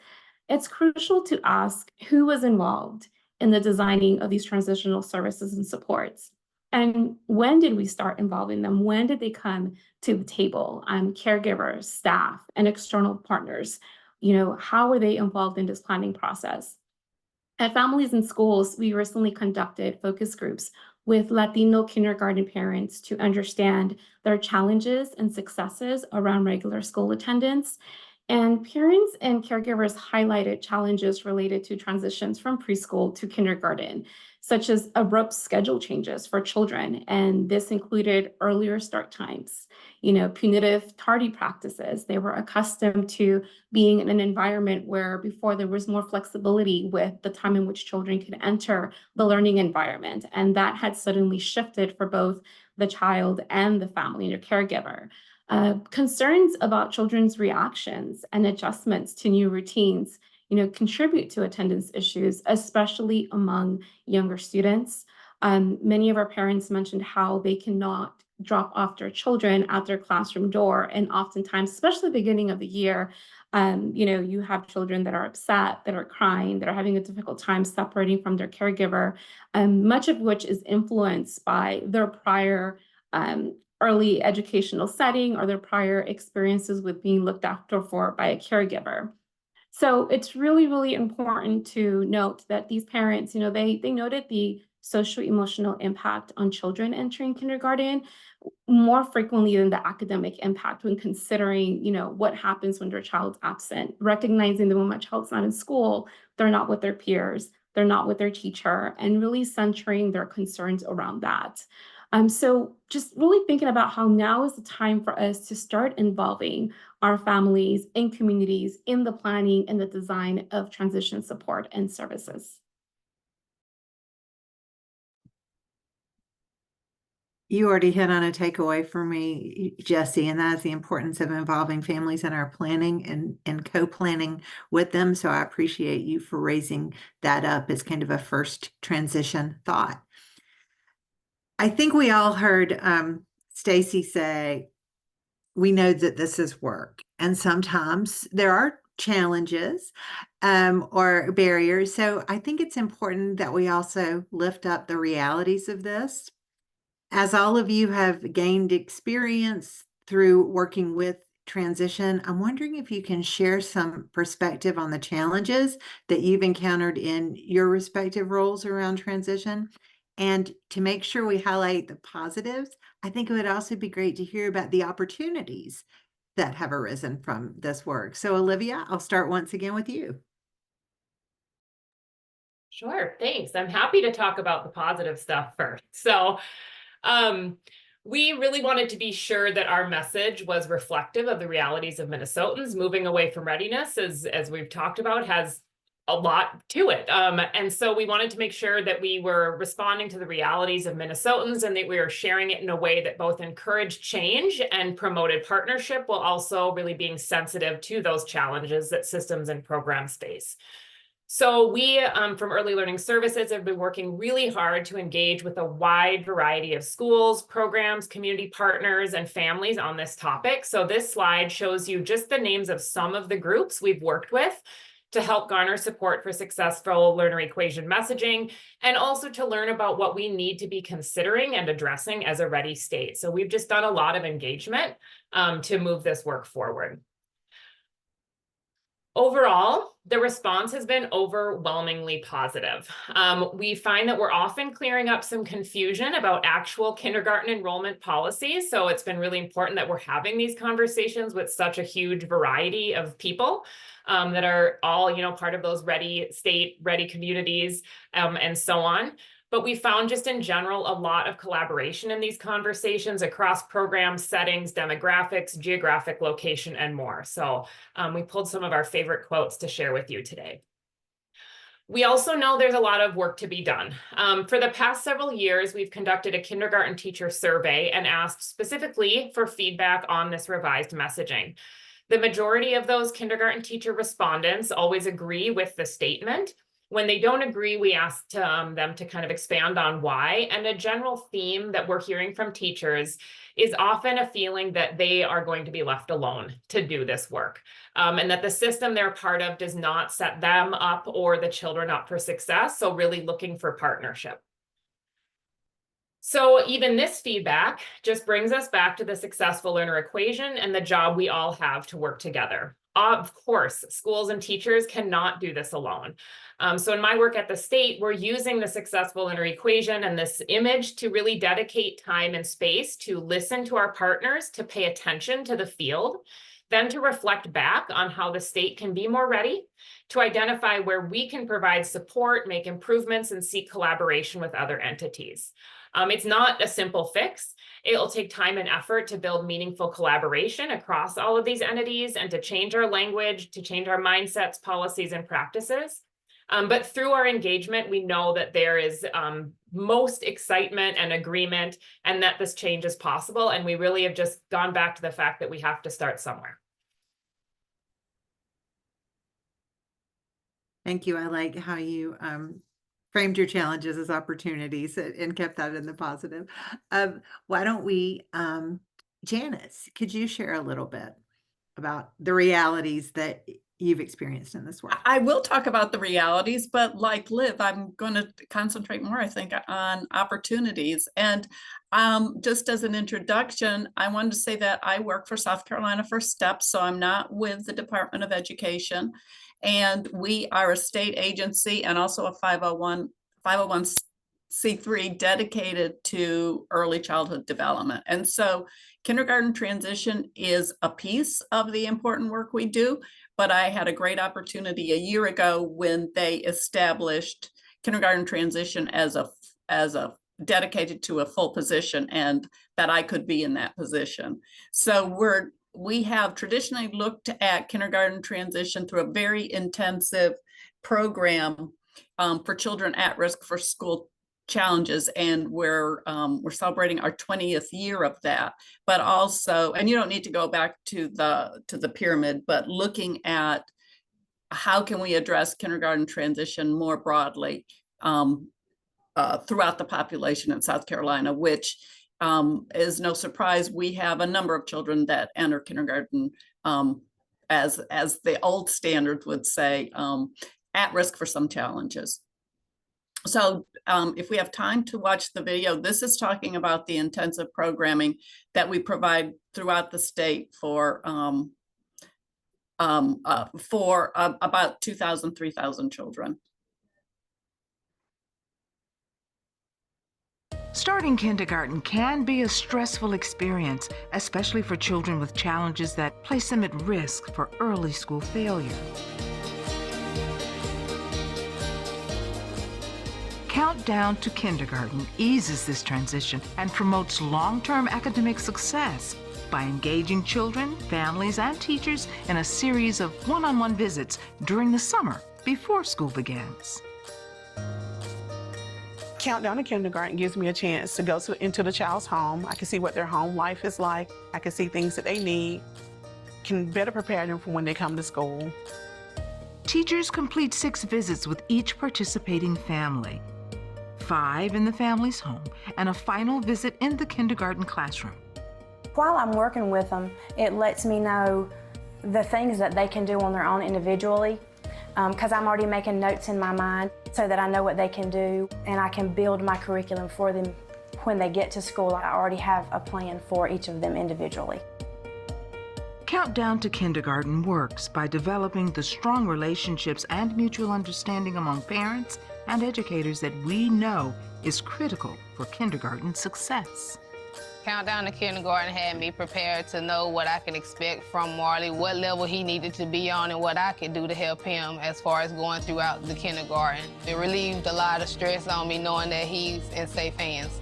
it's crucial to ask who was involved in the designing of these transitional services and supports. And when did we start involving them? When did they come to the table? Caregivers, staff, and external partners, you know, how were they involved in this planning process? At Families in Schools, we recently conducted focus groups with Latino kindergarten parents to understand their challenges and successes around regular school attendance. And parents and caregivers highlighted challenges related to transitions from preschool to kindergarten, such as abrupt schedule changes for children. And this included earlier start times, punitive tardy practices. They were accustomed to being in an environment where before there was more flexibility with the time in which children could enter the learning environment. And that had suddenly shifted for both the child and the family or caregiver. Concerns about children's reactions and adjustments to new routines, contribute to attendance issues, especially among younger students. Many of our parents mentioned how they cannot drop off their children at their classroom door, and oftentimes, especially the beginning of the year, you have children that are upset, that are crying, that are having a difficult time separating from their caregiver, much of which is influenced by their prior early educational setting or their prior experiences with being looked after for by a caregiver. So it's really, really important to note that these parents, they noted the social emotional impact on children entering kindergarten more frequently than the academic impact when considering, what happens when their child's absent, recognizing that when my child's not in school, they're not with their peers, they're not with their teacher, and really centering their concerns around that. So just really thinking about how now is the time for us to start involving our families and communities in the planning and the design of transition support and services. You already hit on a takeaway for me, Jesse, and that is the importance of involving families in our planning and co-planning with them. So I appreciate you for raising that up as kind of a first transition thought. I think we all heard Stacy say, we know that this is work, and sometimes there are challenges or barriers. So I think it's important that we also lift up the realities of this. As all of you have gained experience through working with transition, I'm wondering if you can share some perspective on the challenges that you've encountered in your respective roles around transition. And to make sure we highlight the positives, I think it would also be great to hear about the opportunities that have arisen from this work. So Olivia, I'll start once again with you. Sure, thanks. I'm happy to talk about the positive stuff first. So we really wanted to be sure that our message was reflective of the realities of Minnesotans. Moving away from readiness, as we've talked about, has a lot to it. And so we wanted to make sure that we were responding to the realities of Minnesotans and that we were sharing it in a way that both encouraged change and promoted partnership, while also really being sensitive to those challenges that systems and programs face. So we, from Early Learning Services, have been working really hard to engage with a wide variety of schools, programs, community partners, and families on this topic. So this slide shows you just the names of some of the groups we've worked with to help garner support for successful learner equation messaging, and also to learn about what we need to be considering and addressing as a ready state. So we've just done a lot of engagement to move this work forward. Overall, the response has been overwhelmingly positive. We find that we're often clearing up some confusion about actual kindergarten enrollment policies. So it's been really important that we're having these conversations with such a huge variety of people that are all, part of those ready state, ready communities, and so on. But we found just in general a lot of collaboration in these conversations across programs, settings, demographics, geographic location, and more. So we pulled some of our favorite quotes to share with you today. We also know there's a lot of work to be done. For the past several years, we've conducted a kindergarten teacher survey and asked specifically for feedback on this revised messaging. The majority of those kindergarten teacher respondents always agree with the statement. When they don't agree, we ask them to kind of expand on why. And a general theme that we're hearing from teachers is often a feeling that they are going to be left alone to do this work, and that the system they're part of does not set them up or the children up for success. So really looking for partnership. So even this feedback just brings us back to the successful learner equation and the job we all have to work together. Of course, schools and teachers cannot do this alone. So in my work at the state, we're using the successful learner equation and this image to really dedicate time and space to listen to our partners, to pay attention to the field, then to reflect back on how the state can be more ready, to identify where we can provide support, make improvements, and seek collaboration with other entities. It's not a simple fix. It'll take time and effort to build meaningful collaboration across all of these entities and to change our language, to change our mindsets, policies, and practices. But through our engagement, we know that there is most excitement and agreement, and that this change is possible. And we really have just gone back to the fact that we have to start somewhere. Thank you. I like how you framed your challenges as opportunities and kept that in the positive. Why don't we, Janice, could you share a little bit about the realities that you've experienced in this work? I will talk about the realities, but like Liv, I'm going to concentrate more, I think, on opportunities. And just as an introduction, I wanted to say that I work for South Carolina First Steps, so I'm not with the Department of Education. And we are a state agency and also a 501c3 dedicated to early childhood development. And so kindergarten transition is a piece of the important work we do. But I had a great opportunity a year ago when they established kindergarten transition as a dedicated to a full position, and that I could be in that position. So we have traditionally looked at kindergarten transition through a very intensive program for children at risk for school challenges, and we're celebrating our 20th year of that. But also, and you don't need to go back to the pyramid, but looking at how can we address kindergarten transition more broadly throughout the population in South Carolina, which is no surprise. We have a number of children that enter kindergarten as the old standards would say, at risk for some challenges. So if we have time to watch the video, this is talking about the intensive programming that we provide throughout the state for about 2,000, 3,000 children. Starting kindergarten can be a stressful experience, especially for children with challenges that place them at risk for early school failure. Countdown to Kindergarten eases this transition and promotes long-term academic success by engaging children, families, and teachers in a series of one-on-one visits during the summer before school begins. Countdown to Kindergarten gives me a chance to go into the child's home. I can see what their home life is like. I can see things that they need, can better prepare them for when they come to school. Teachers complete 6 visits with each participating family, 5 in the family's home, and a final visit in the kindergarten classroom. While I'm working with them, it lets me know the things that they can do on their own individually, because I'm already making notes in my mind so that I know what they can do, and I can build my curriculum for them when they get to school. I already have a plan for each of them individually. Countdown to Kindergarten works by developing the strong relationships and mutual understanding among parents and educators that we know is critical for kindergarten success. Countdown to Kindergarten had me prepared to know what I can expect from Marley, what level he needed to be on, and what I could do to help him as far as going throughout the kindergarten. It relieved a lot of stress on me knowing that he's in safe hands.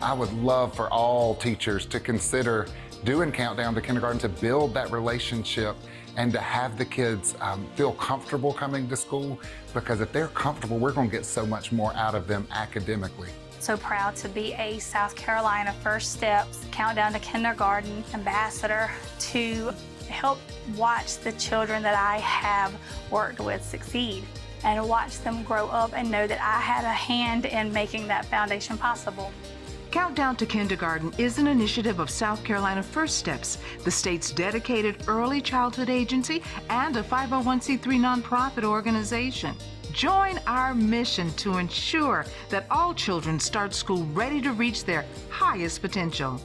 I would love for all teachers to consider doing Countdown to Kindergarten to build that relationship and to have the kids feel comfortable coming to school, because if they're comfortable, we're going to get so much more out of them academically. So proud to be a South Carolina First Steps Countdown to Kindergarten ambassador to help watch the children that I have worked with succeed and watch them grow up and know that I had a hand in making that foundation possible. Countdown to Kindergarten is an initiative of South Carolina First Steps, the state's dedicated early childhood agency and a 501c3 nonprofit organization. Join our mission to ensure that all children start school ready to reach their highest potential.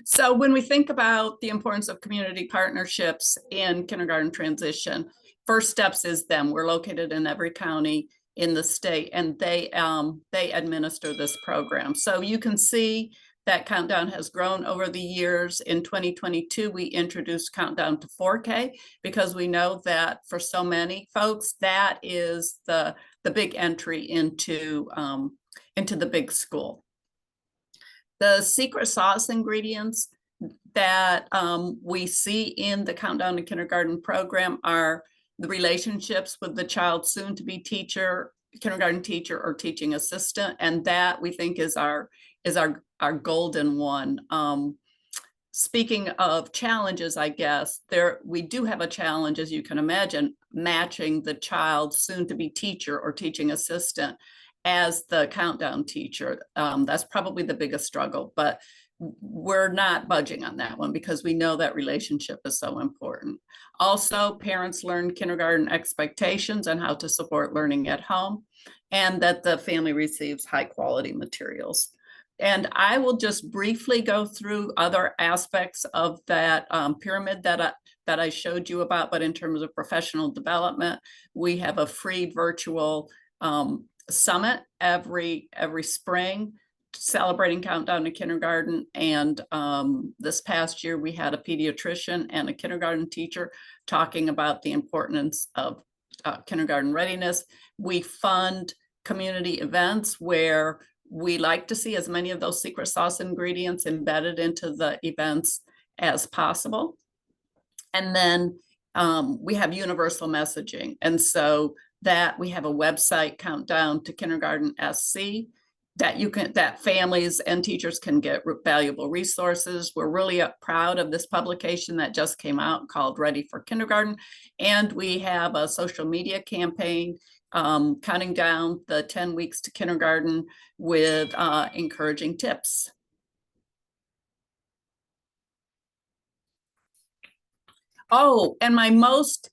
So when we think about the importance of community partnerships in kindergarten transition, First Steps is them. We're located in every county in the state, and they administer this program. So you can see That countdown has grown over the years. In 2022, we introduced countdown to 4K because we know that for so many folks, that is the big entry into the big school. The secret sauce ingredients that we see in the Countdown to Kindergarten program are the relationships with the child's soon-to-be teacher, kindergarten teacher, or teaching assistant, and that we think is our golden one. Speaking of challenges, I guess we do have a challenge, as you can imagine, matching the child's soon-to-be teacher or teaching assistant as the countdown teacher. That's probably the biggest struggle, but we're not budging on that one because we know that relationship is so important. Also, parents learn kindergarten expectations and how to support learning at home, and that the family receives high quality materials. And I will just briefly go through other aspects of that pyramid that I showed you about, but in terms of professional development, we have a free virtual summit every spring celebrating Countdown to Kindergarten. And this past year, we had a pediatrician and a kindergarten teacher talking about the importance of kindergarten readiness. We fund community events where we like to see as many of those secret sauce ingredients embedded into the events as possible. And then we have universal messaging. And so that we have a website, Countdown to Kindergarten SC, that families and teachers can get valuable resources. We're really proud of this publication that just came out called Ready for Kindergarten. And we have a social media campaign counting down the 10 weeks to kindergarten with encouraging tips. Oh, and my most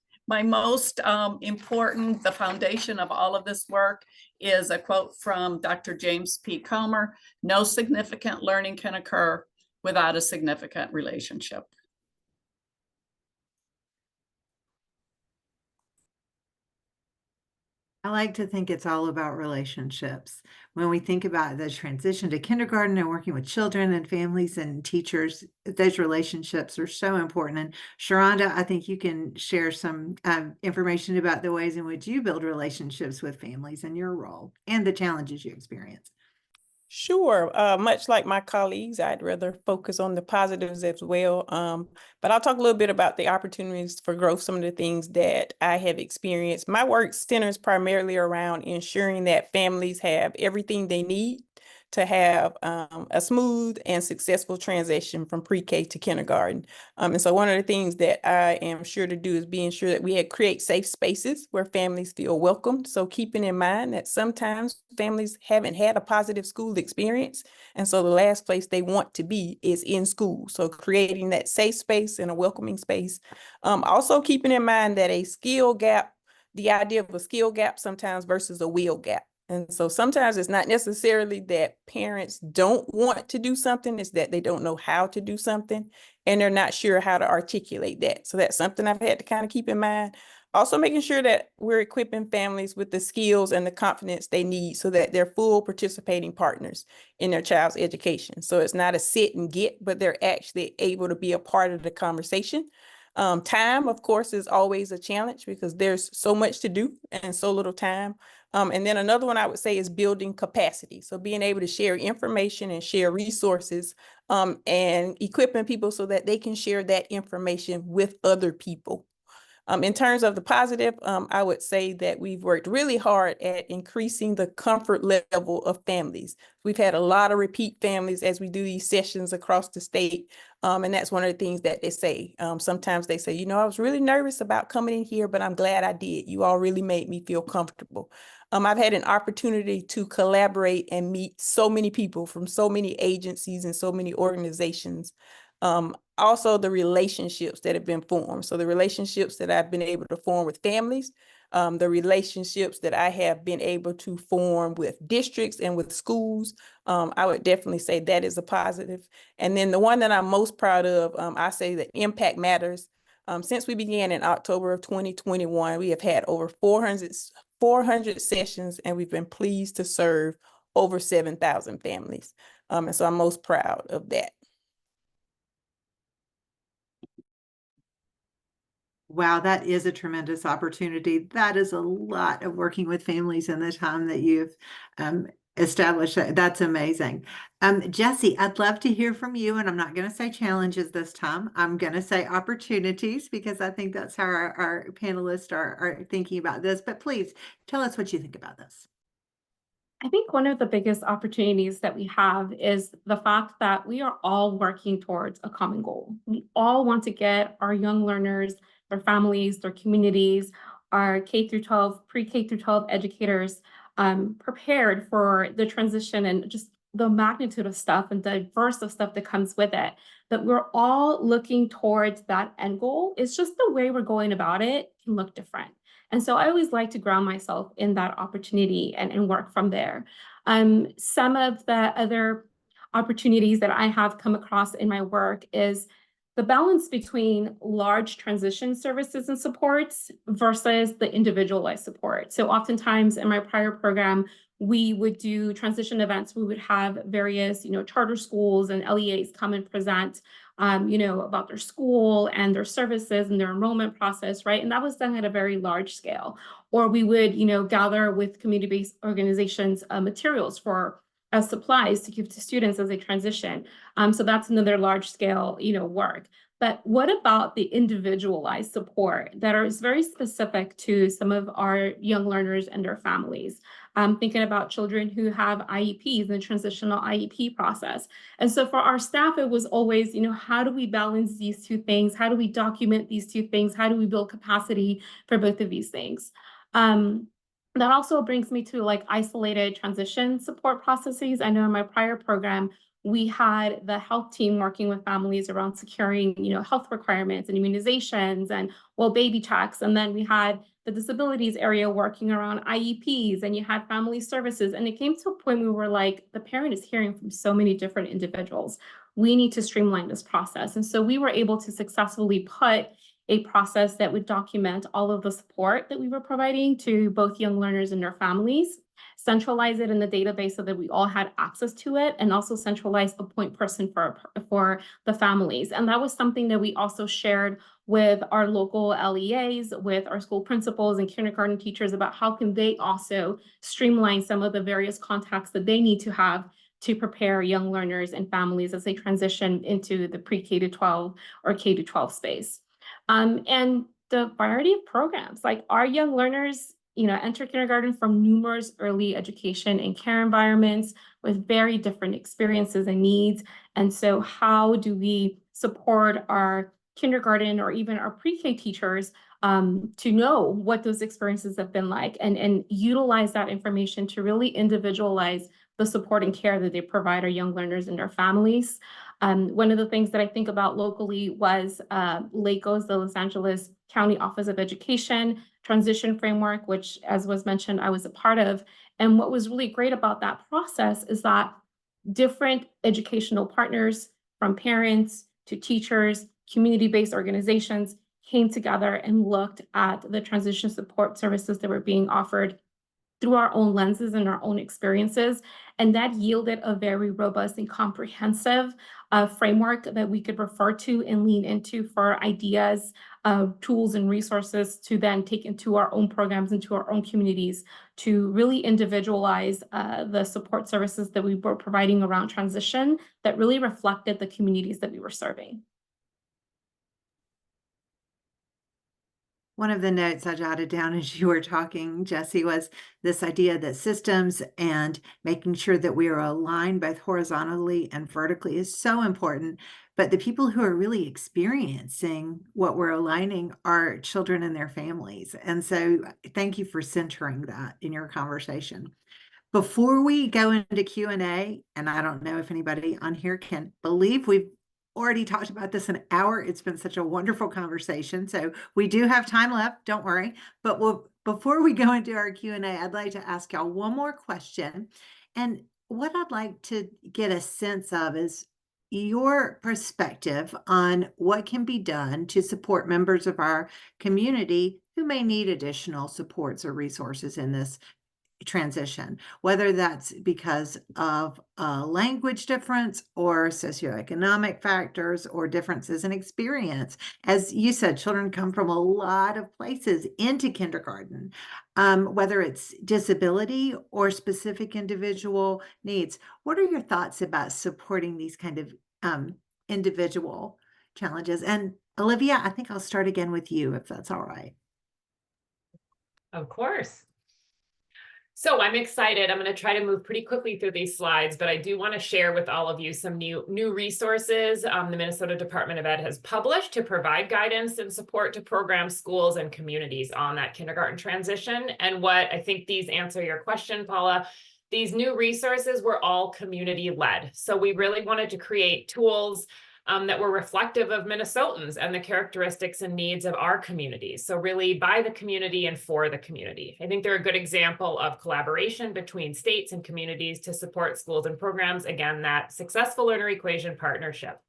important, the foundation of all of this work is a quote from Dr. James P. Comer: "No significant learning can occur without a significant relationship." I like to think it's all about relationships. When we think about the transition to kindergarten and working with children and families and teachers, those relationships are so important. And Sharonda, I think you can share some information about the ways in which you build relationships with families in your role and the challenges you experience. Sure. Much like my colleagues, I'd rather focus on the positives as well. But I'll talk a little bit about the opportunities for growth, some of the things that I have experienced. My work centers primarily around ensuring that families have everything they need to have a smooth and successful transition from pre-K to kindergarten. And so one of the things that I am sure to do is being sure that we create safe spaces where families feel welcomed. So keeping in mind that sometimes families haven't had a positive school experience. And so the last place they want to be is in school. So creating that safe space and a welcoming space. Also keeping in mind that a skill gap, the idea of a skill gap sometimes versus a will gap. And so sometimes it's not necessarily that parents don't want to do something, it's that they don't know how to do something and they're not sure how to articulate that. So that's something I've had to kind of keep in mind. Also making sure that we're equipping families with the skills and the confidence they need so that they're full participating partners in their child's education. So it's not a sit and get, but they're actually able to be a part of the conversation. Time, of course, is always a challenge because there's so much to do and so little time. And then another one I would say is building capacity. So being able to share information and share resources and equipping people so that they can share that information with other people. In terms of the positive, I would say that we've worked really hard at increasing the comfort level of families. We've had a lot of repeat families as we do these sessions across the state. And that's one of the things that they say. Sometimes they say, you know, I was really nervous about coming in here, but I'm glad I did. You all really made me feel comfortable. I've had an opportunity to collaborate and meet so many people from so many agencies and so many organizations. Also the relationships that have been formed. So the relationships that I've been able to form with families, the relationships that I have been able to form with districts and with schools, I would definitely say that is a positive. And then the one that I'm most proud of, I say that impact matters. Since we began in October of 2021, we have had over 400 sessions and we've been pleased to serve over 7,000 families. And so I'm most proud of that. Wow, that is a tremendous opportunity. That is a lot of working with families in the time that you've established. That's amazing. Jesse, I'd love to hear from you, and I'm not going to say challenges this time. I'm going to say opportunities because I think that's how our panelists are thinking about this. But please tell us what you think about this. I think one of the biggest opportunities that we have is the fact that we are all working towards a common goal. We all want to get our young learners, their families, their communities, our K through 12, pre-K through 12 educators prepared for the transition and just the magnitude of stuff and diverse of stuff that comes with it. That we're all looking towards that end goal. It's just the way we're going about it can look different. And so I always like to ground myself in that opportunity and work from there. Some of the other opportunities that I have come across in my work is the balance between large transition services and supports versus the individualized support. So oftentimes in my prior program, we would do transition events. We would have various, charter schools and LEAs come and present about their school and their services and their enrollment process, right? And that was done at a very large scale. Or we would, gather with community-based organizations materials for supplies to give to students as they transition. So that's another large scale, work. But what about the individualized support that is very specific to some of our young learners and their families? Thinking about children who have IEPs and transitional IEP process. And so for our staff, it was always, how do we balance these two things? How do we document these two things? How do we build capacity for both of these things? That also brings me to isolated transition support processes. I know in my prior program, we had the health team working with families around securing, health requirements and immunizations and baby checks. And then we had the disabilities area working around IEPs, and you had family services. And it came to a point where we were like, the parent is hearing from so many different individuals. We need to streamline this process. And so we were able to successfully put a process that would document all of the support that we were providing to both young learners and their families, centralize it in the database so that we all had access to it, and also centralize a point person for the families. And that was something that we also shared with our local LEAs, with our school principals and kindergarten teachers about how can they also streamline some of the various contacts that they need to have to prepare young learners and families as they transition into the pre-K to 12 or K to 12 space. And the variety of programs, like our young learners, enter kindergarten from numerous early education and care environments with very different experiences and needs. And so how do we support our kindergarten or even our pre-K teachers to know what those experiences have been like and utilize that information to really individualize the support and care that they provide our young learners and their families. One of the things that I think about locally was LACO's, the Los Angeles County Office of Education transition framework, which, as was mentioned, I was a part of. And what was really great about that process is that different educational partners, from parents to teachers, community-based organizations, came together and looked at the transition support services that were being offered through our own lenses and our own experiences. And that yielded a very robust and comprehensive framework that we could refer to and lean into for ideas, tools, and resources to then take into our own programs, into our own communities, to really individualize the support services that we were providing around transition that really reflected the communities that we were serving. One of the notes I jotted down as you were talking, Jesse, was this idea that systems and making sure that we are aligned both horizontally and vertically is so important. But the people who are really experiencing what we're aligning are children and their families. And so thank you for centering that in your conversation. Before we go into Q&A, and I don't know if anybody on here can believe we've already talked about this an hour. It's been such a wonderful conversation. So we do have time left, don't worry. But before we go into our Q&A, I'd like to ask y'all one more question. And what I'd like to get a sense of is your perspective on what can be done to support members of our community who may need additional supports or resources in this transition, whether that's because of a language difference or socioeconomic factors or differences in experience. As you said, children come from a lot of places into kindergarten, whether it's disability or specific individual needs. What are your thoughts about supporting these kind of individual challenges? And Olivia, I think I'll start again with you, if that's all right. Of course. So I'm excited. I'm going to try to move pretty quickly through these slides, but I do want to share with all of you some new resources the Minnesota Department of Ed has published to provide guidance and support to programs, schools, and communities on that kindergarten transition. And what I think these answer your question, Paula. These new resources were all community-led. So we really wanted to create tools that were reflective of Minnesotans and the characteristics and needs of our communities. So really by the community and for the community. I think they're a good example of collaboration between states and communities to support schools and programs. Again, that successful learner equation partnership.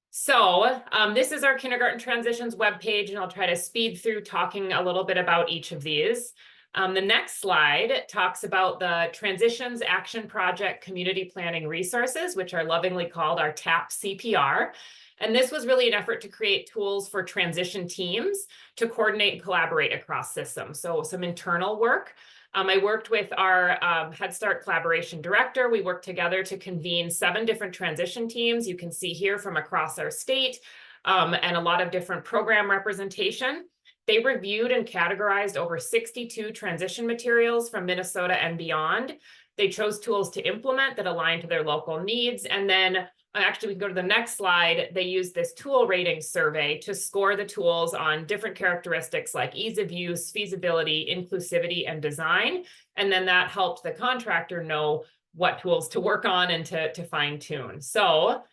So this is our kindergarten transitions webpage, and I'll try to speed through talking a little bit about each of these. The next slide talks about the Transitions Action Project Community Planning Resources, which are lovingly called our TAP CPR. And this was really an effort to create tools for transition teams to coordinate and collaborate across systems. So some internal work. I worked with our Head Start Collaboration Director. We worked together to convene 7 different transition teams. You can see here from across our state and a lot of different program representation. They reviewed and categorized over 62 transition materials from Minnesota and beyond. They chose tools to implement that align to their local needs. And then actually we can go to the next slide. They used this tool rating survey to score the tools on different characteristics like ease of use, feasibility, inclusivity, and design. And then that helped the contractor know what tools to work on and to fine tune. So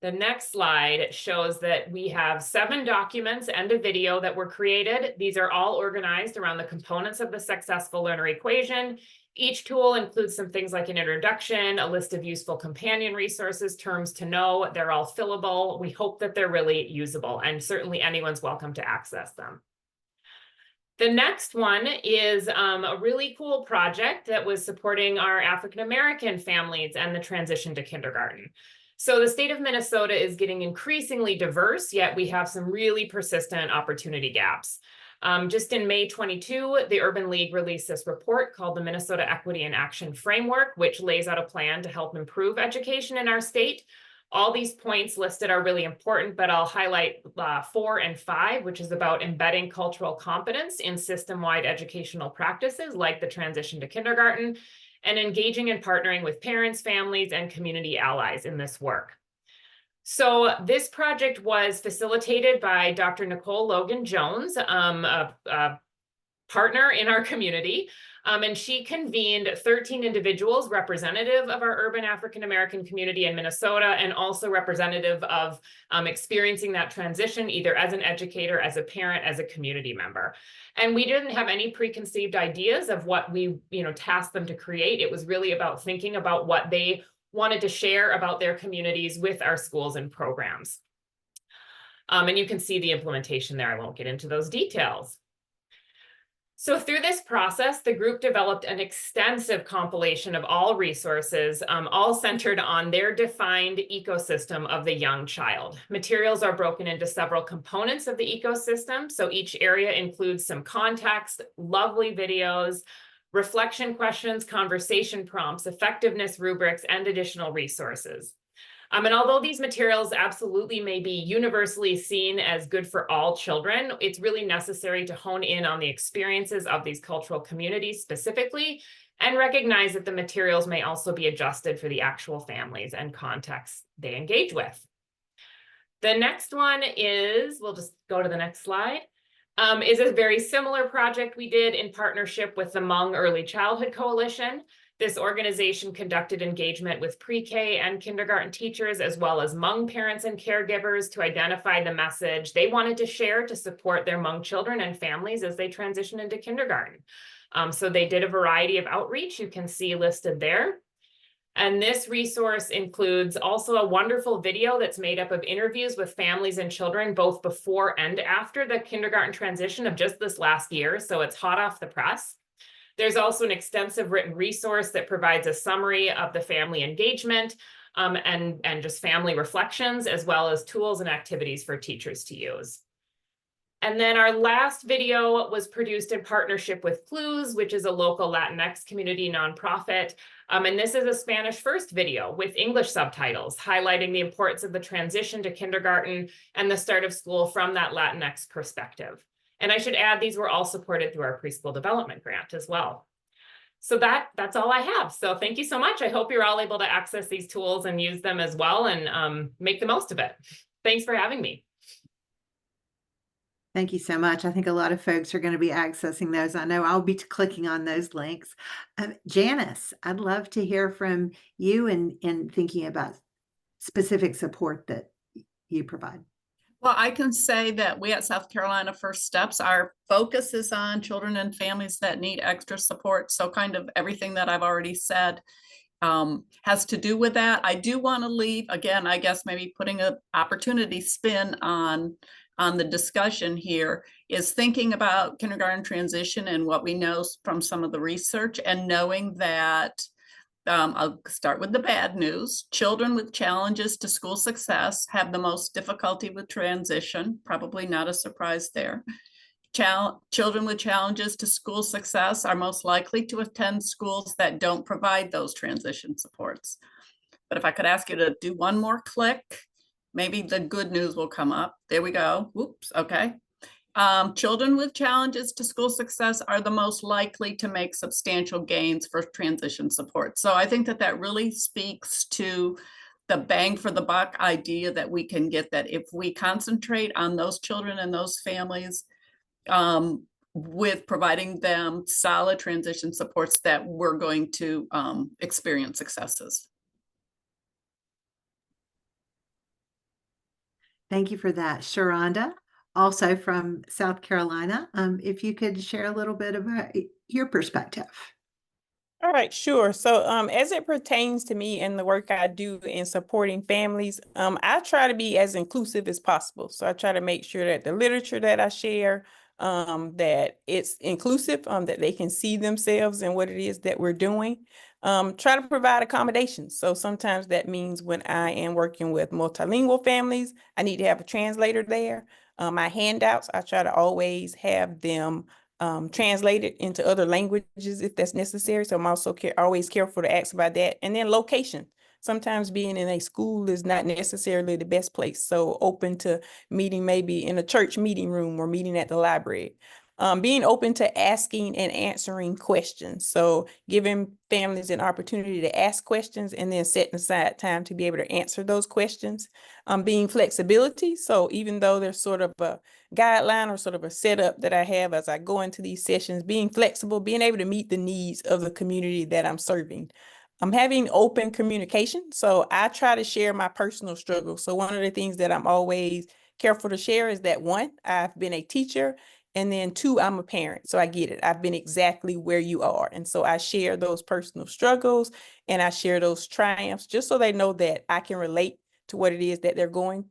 the next slide shows that we have 7 documents and a video that were created. These are all organized around the components of the successful learner equation. Each tool includes some things like an introduction, a list of useful companion resources, terms to know. They're all fillable. We hope that they're really usable, and certainly anyone's welcome to access them. The next one is a really cool project that was supporting our African-American families and the transition to kindergarten. So the state of Minnesota is getting increasingly diverse, yet we have some really persistent opportunity gaps. Just in May 22, the Urban League released this report called the Minnesota Equity and Action Framework, which lays out a plan to help improve education in our state. All these points listed are really important, but I'll highlight 4 and 5, which is about embedding cultural competence in system-wide educational practices like the transition to kindergarten, and engaging and partnering with parents, families, and community allies in this work. So this project was facilitated by Dr. Nicole Logan-Jones, a partner in our community, and she convened 13 individuals representative of our urban African-American community in Minnesota, and also representative of experiencing that transition either as an educator, as a parent, as a community member. And we didn't have any preconceived ideas of what we tasked them to create. It was really about thinking about what they wanted to share about their communities with our schools and programs. And you can see the implementation there. I won't get into those details. So through this process, the group developed an extensive compilation of all resources, all centered on their defined ecosystem of the young child. Materials are broken into several components of the ecosystem. So each area includes some context, lovely videos, reflection questions, conversation prompts, effectiveness rubrics, and additional resources. And although these materials absolutely may be universally seen as good for all children, it's really necessary to hone in on the experiences of these cultural communities specifically, and recognize that the materials may also be adjusted for the actual families and contexts they engage with. The next one is, we'll just go to the next slide, is a very similar project we did in partnership with the Hmong Early Childhood Coalition. This organization conducted engagement with pre-K and kindergarten teachers, as well as Hmong parents and caregivers, to identify the message they wanted to share to support their Hmong children and families as they transition into kindergarten. So they did a variety of outreach you can see listed there. And this resource includes also a wonderful video that's made up of interviews with families and children, both before and after the kindergarten transition of just this last year. So it's hot off the press. There's also an extensive written resource that provides a summary of the family engagement and just family reflections, as well as tools and activities for teachers to use. And then our last video was produced in partnership with Clues, which is a local Latinx community nonprofit. And this is a Spanish first video with English subtitles, highlighting the importance of the transition to kindergarten and the start of school from that Latinx perspective. And I should add, these were all supported through our preschool development grant as well. So that's all I have. So thank you so much. I hope you're all able to access these tools and use them as well and make the most of it. Thanks for having me. Thank you so much. I think a lot of folks are going to be accessing those. I know I'll be clicking on those links. Janice, I'd love to hear from you in thinking about specific support that you provide. Well, I can say that we at South Carolina First Steps, our focus is on children and families that need extra support. So kind of everything that I've already said has to do with that. I do want to leave, again, I guess maybe putting an opportunity spin on the discussion here is thinking about kindergarten transition and what we know from some of the research, and knowing that I'll start with the bad news. Children with challenges to school success have the most difficulty with transition, probably not a surprise there. Children with challenges to school success are most likely to attend schools that don't provide those transition supports. But if I could ask you to do one more click, maybe the good news will come up. There we go. Whoops. Okay. Children with challenges to school success are the most likely to make substantial gains for transition support. So I think that really speaks to the bang for the buck idea that we can get, that if we concentrate on those children and those families with providing them solid transition supports, that we're going to experience successes. Thank you for that. Sharonda, also from South Carolina, if you could share a little bit about your perspective. All right, sure. So as it pertains to me and the work I do in supporting families, I try to be as inclusive as possible. So I try to make sure that the literature that I share, that it's inclusive, that they can see themselves in what it is that we're doing. Try to provide accommodations. So sometimes that means when I am working with multilingual families, I need to have a translator there. My handouts, I try to always have them translated into other languages if that's necessary. So I'm also always careful to ask about that. And then location. Sometimes being in a school is not necessarily the best place. So open to meeting maybe in a church meeting room or meeting at the library. Being open to asking and answering questions. So giving families an opportunity to ask questions and then setting aside time to be able to answer those questions. Being flexibility. So even though there's sort of a guideline or sort of a setup that I have as I go into these sessions, being flexible, being able to meet the needs of the community that I'm serving. I'm having open communication. So I try to share my personal struggles. So one of the things that I'm always careful to share is that, one, I've been a teacher, and then two, I'm a parent. So I get it. I've been exactly where you are. And so I share those personal struggles and I share those triumphs just so they know that I can relate to what it is that they're going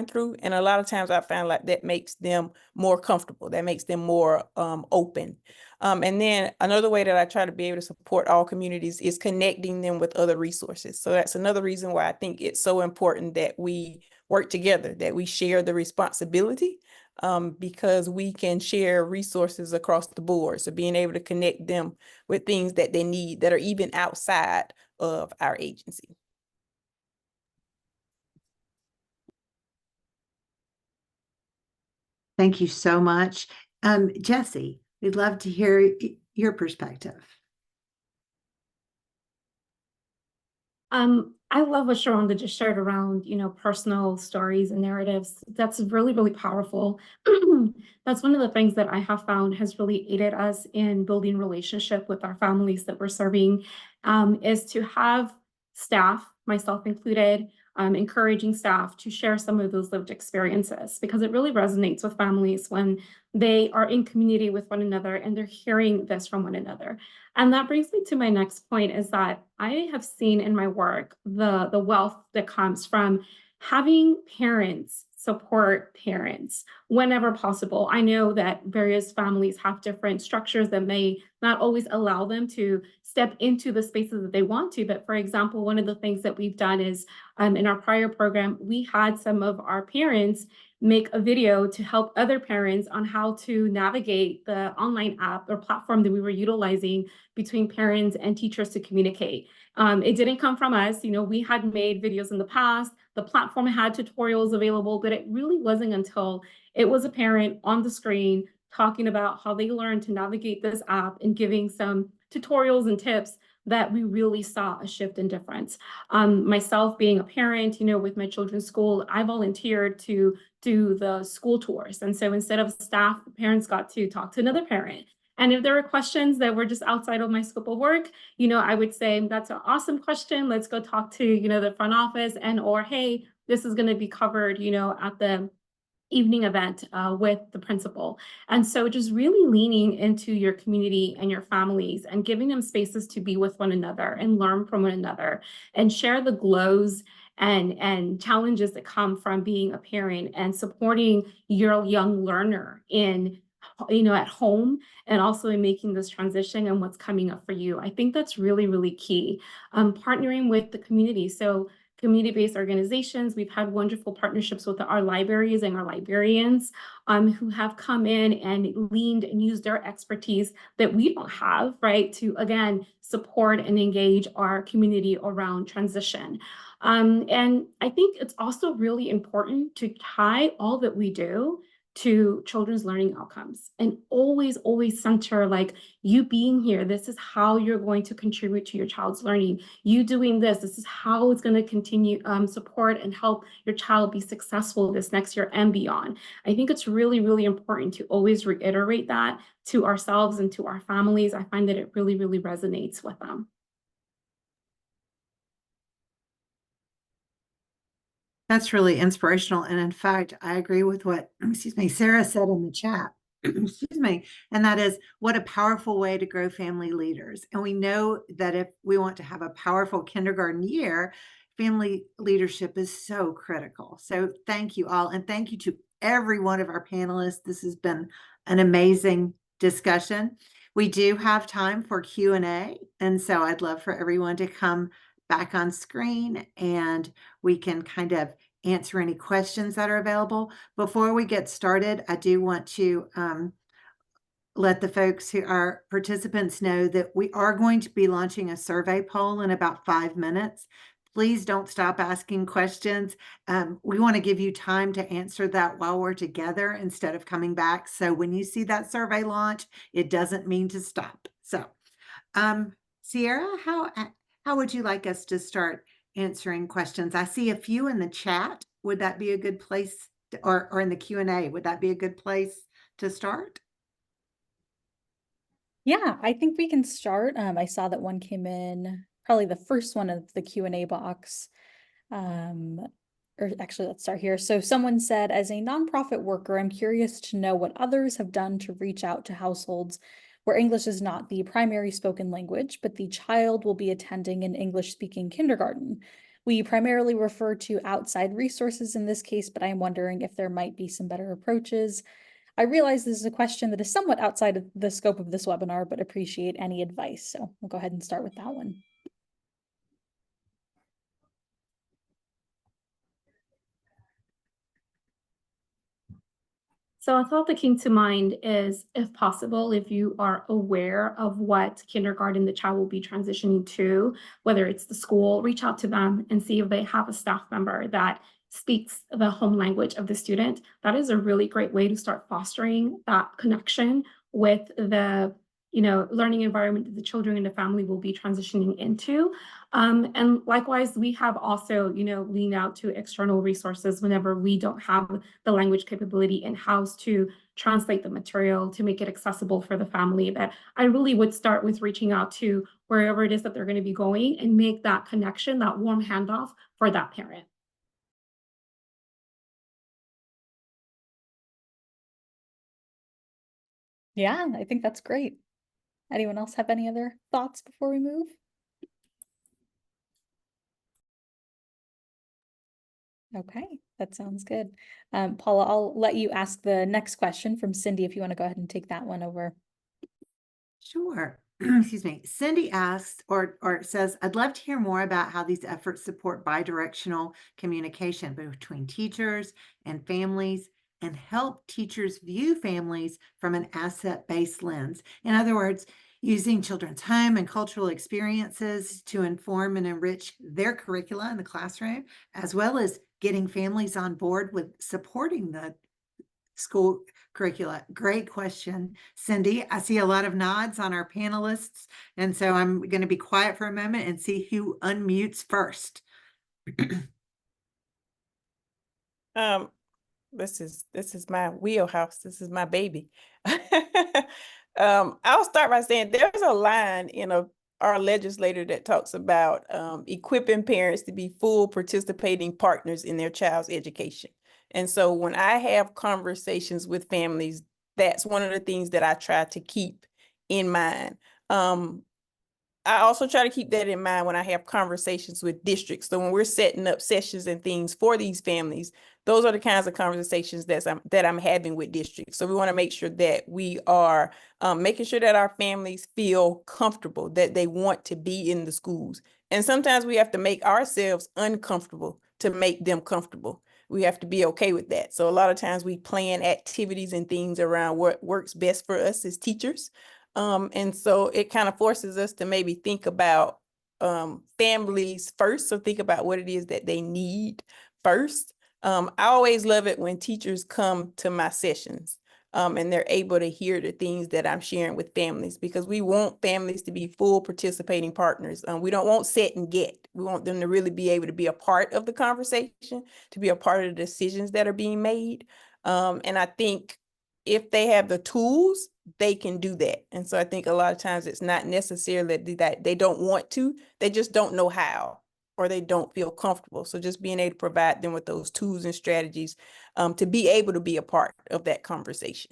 through. And a lot of times I find like that makes them more comfortable. That makes them more open. And then another way that I try to be able to support all communities is connecting them with other resources. So that's another reason why I think it's so important that we work together, that we share the responsibility, because we can share resources across the board. So being able to connect them with things that they need that are even outside of our agency. Thank you so much. Jessie, we'd love to hear your perspective. I love what Sharonda just shared around, personal stories and narratives. That's really, really powerful. That's one of the things that I have found has really aided us in building relationship with our families that we're serving, is to have staff, myself included, encouraging staff to share some of those lived experiences, because it really resonates with families when they are in community with one another and they're hearing this from one another. And that brings me to my next point, is that I have seen in my work the wealth that comes from having parents support parents whenever possible. I know that various families have different structures that may not always allow them to step into the spaces that they want to. But for example, one of the things that we've done is in our prior program, we had some of our parents make a video to help other parents on how to navigate the online app or platform that we were utilizing between parents and teachers to communicate. It didn't come from us. You know, we had made videos in the past. The platform had tutorials available, but it really wasn't until it was a parent on the screen talking about how they learned to navigate this app and giving some tutorials and tips that we really saw a shift in difference. Myself being a parent, you know, with my children's school, I volunteered to do the school tours. And so instead of staff, the parents got to talk to another parent. And if there were questions that were just outside of my scope of work, you know, I would say, that's an awesome question. Let's go talk to, you know, the front office, and, or, hey, this is going to be covered, you know, at the evening event with the principal. And so just really leaning into your community and your families and giving them spaces to be with one another and learn from one another and share the glows and challenges that come from being a parent and supporting your young learner in, you know, at home, and also in making this transition and what's coming up for you. I think that's really, really key. Partnering with the community. So community-based organizations, we've had wonderful partnerships with our libraries and our librarians who have come in and leaned and used their expertise that we don't have, right, to, again, support and engage our community around transition. And I think it's also really important to tie all that we do to children's learning outcomes, and always, always center, like, you being here, this is how you're going to contribute to your child's learning. You doing this is how it's going to continue support and help your child be successful this next year and beyond. I think it's really, really important to always reiterate that to ourselves and to our families. I find that it really, really resonates with them. That's really inspirational. And in fact, I agree with what, excuse me, Sarah said in the chat, excuse me, and that is, what a powerful way to grow family leaders. And we know that if we want to have a powerful kindergarten year, family leadership is so critical. So thank you all. And thank you to every one of our panelists. This has been an amazing discussion. We do have time for Q&A. And so I'd love for everyone to come back on screen and we can kind of answer any questions that are available. Before we get started, I do want to let the folks who are participants know that we are going to be launching a survey poll in about 5 minutes. Please don't stop asking questions. We want to give you time to answer that while we're together instead of coming back. So when you see that survey launch, it doesn't mean to stop. So Sierra, how would you like us to start answering questions? I see a few in the chat. Would that be a good place, or in the Q&A, would that be a good place to start? Yeah, I think we can start. I saw that one came in, probably the first one of the Q&A box. Or actually, let's start here. So someone said, as a nonprofit worker, I'm curious to know what others have done to reach out to households where English is not the primary spoken language, but the child will be attending an English-speaking kindergarten. We primarily refer to outside resources in this case, but I am wondering if there might be some better approaches. I realize this is a question that is somewhat outside of the scope of this webinar, but appreciate any advice. So we'll go ahead and start with that one. So a thought that came to mind is, if possible, if you are aware of what kindergarten the child will be transitioning to, whether it's the school, reach out to them and see if they have a staff member that speaks the home language of the student. That is a really great way to start fostering that connection with the, you know, learning environment that the children and the family will be transitioning into. And likewise, we have also, you know, leaned out to external resources whenever we don't have the language capability in-house to translate the material, to make it accessible for the family. But I really would start with reaching out to wherever it is that they're going to be going and make that connection, that warm handoff for that parent. Yeah, I think that's great. Anyone else have any other thoughts before we move? Okay, That sounds good. Paula, I'll let you ask the next question from Cindy if you want to go ahead and take that one over. Sure. Excuse me. Cindy asks or says, I'd love to hear more about how these efforts support bidirectional communication between teachers and families and help teachers view families from an asset-based lens. In other words, using children's home and cultural experiences to inform and enrich their curricula in the classroom, as well as getting families on board with supporting the school curricula. Great question, Cindy. I see a lot of nods on our panelists, and so I'm going to be quiet for a moment and see who unmutes first. This is my wheelhouse. This is my baby. I'll start by saying there's a line in our legislator that talks about equipping parents to be full participating partners in their child's education. And so when I have conversations with families, that's one of the things that I try to keep in mind. I also try to keep that in mind when I have conversations with districts. So when we're setting up sessions and things for these families, those are the kinds of conversations that I'm having with districts. So we want to make sure that we are making sure that our families feel comfortable, that they want to be in the schools. And sometimes we have to make ourselves uncomfortable to make them comfortable. We have to be okay with that. So a lot of times we plan activities and things around what works best for us as teachers. And so it kind of forces us to maybe think about families first. So think about what it is that they need first. I always love it when teachers come to my sessions and they're able to hear the things that I'm sharing with families, because we want families to be full participating partners. We don't want set and get. We want them to really be able to be a part of the conversation, to be a part of the decisions that are being made. And I think if they have the tools, they can do that. And so I think a lot of times it's not necessarily that they don't want to, they just don't know how, or they don't feel comfortable. So just being able to provide them with those tools and strategies to be able to be a part of that conversation.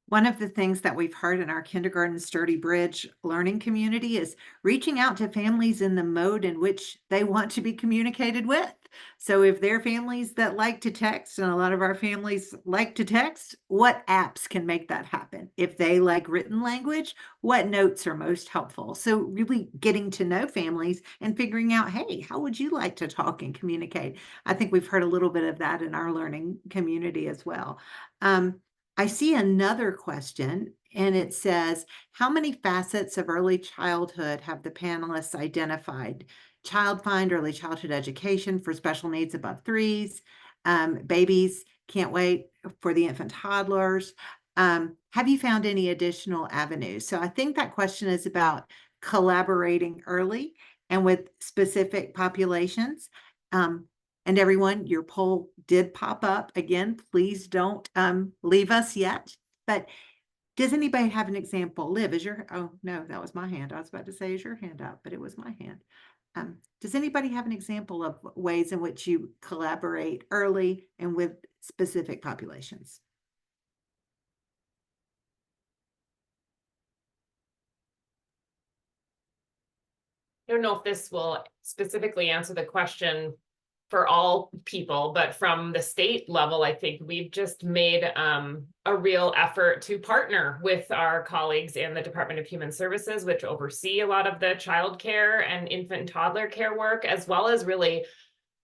One of the things that we've heard in our Kindergarten Sturdy Bridge learning community is reaching out to families in the mode in which they want to be communicated with. So if they're families that like to text, and a lot of our families like to text, what apps can make that happen? If they like written language, what notes are most helpful? So really getting to know families and figuring out, hey, how would you like to talk and communicate? I think we've heard a little bit of that in our learning community as well. I see another question, and it says, how many facets of early childhood have the panelists identified? Child Find, early childhood education for special needs above 3s, babies, can't wait for the infant toddlers. Have you found any additional avenues? So I think that question is about collaborating early and with specific populations. And everyone, your poll did pop up. Again, please don't leave us yet. But does anybody have an example? Liv, oh no, that was my hand. I was about to say, is your hand up, but it was my hand. Does anybody have an example of ways in which you collaborate early and with specific populations? I don't know if this will specifically answer the question for all people, but from the state level, I think we've just made a real effort to partner with our colleagues in the Department of Human Services, which oversee a lot of the child care and infant and toddler care work, as well as really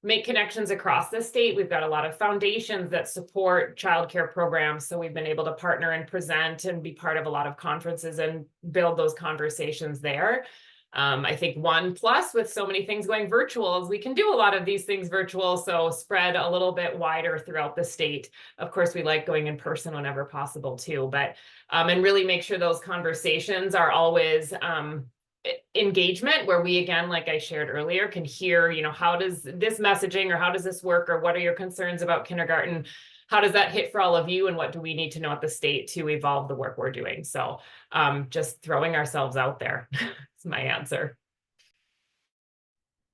make connections across the state. We've got a lot of foundations that support child care programs. So we've been able to partner and present and be part of a lot of conferences and build those conversations there. I think one plus with so many things going virtual is we can do a lot of these things virtual, so spread a little bit wider throughout the state. Of course, we like going in person whenever possible too, but and really make sure those conversations are always engagement, where we, again, like I shared earlier, can hear, how does this messaging or how does this work, or what are your concerns about kindergarten? How does that hit for all of you? And what do we need to know at the state to evolve the work we're doing? So just throwing ourselves out there is my answer.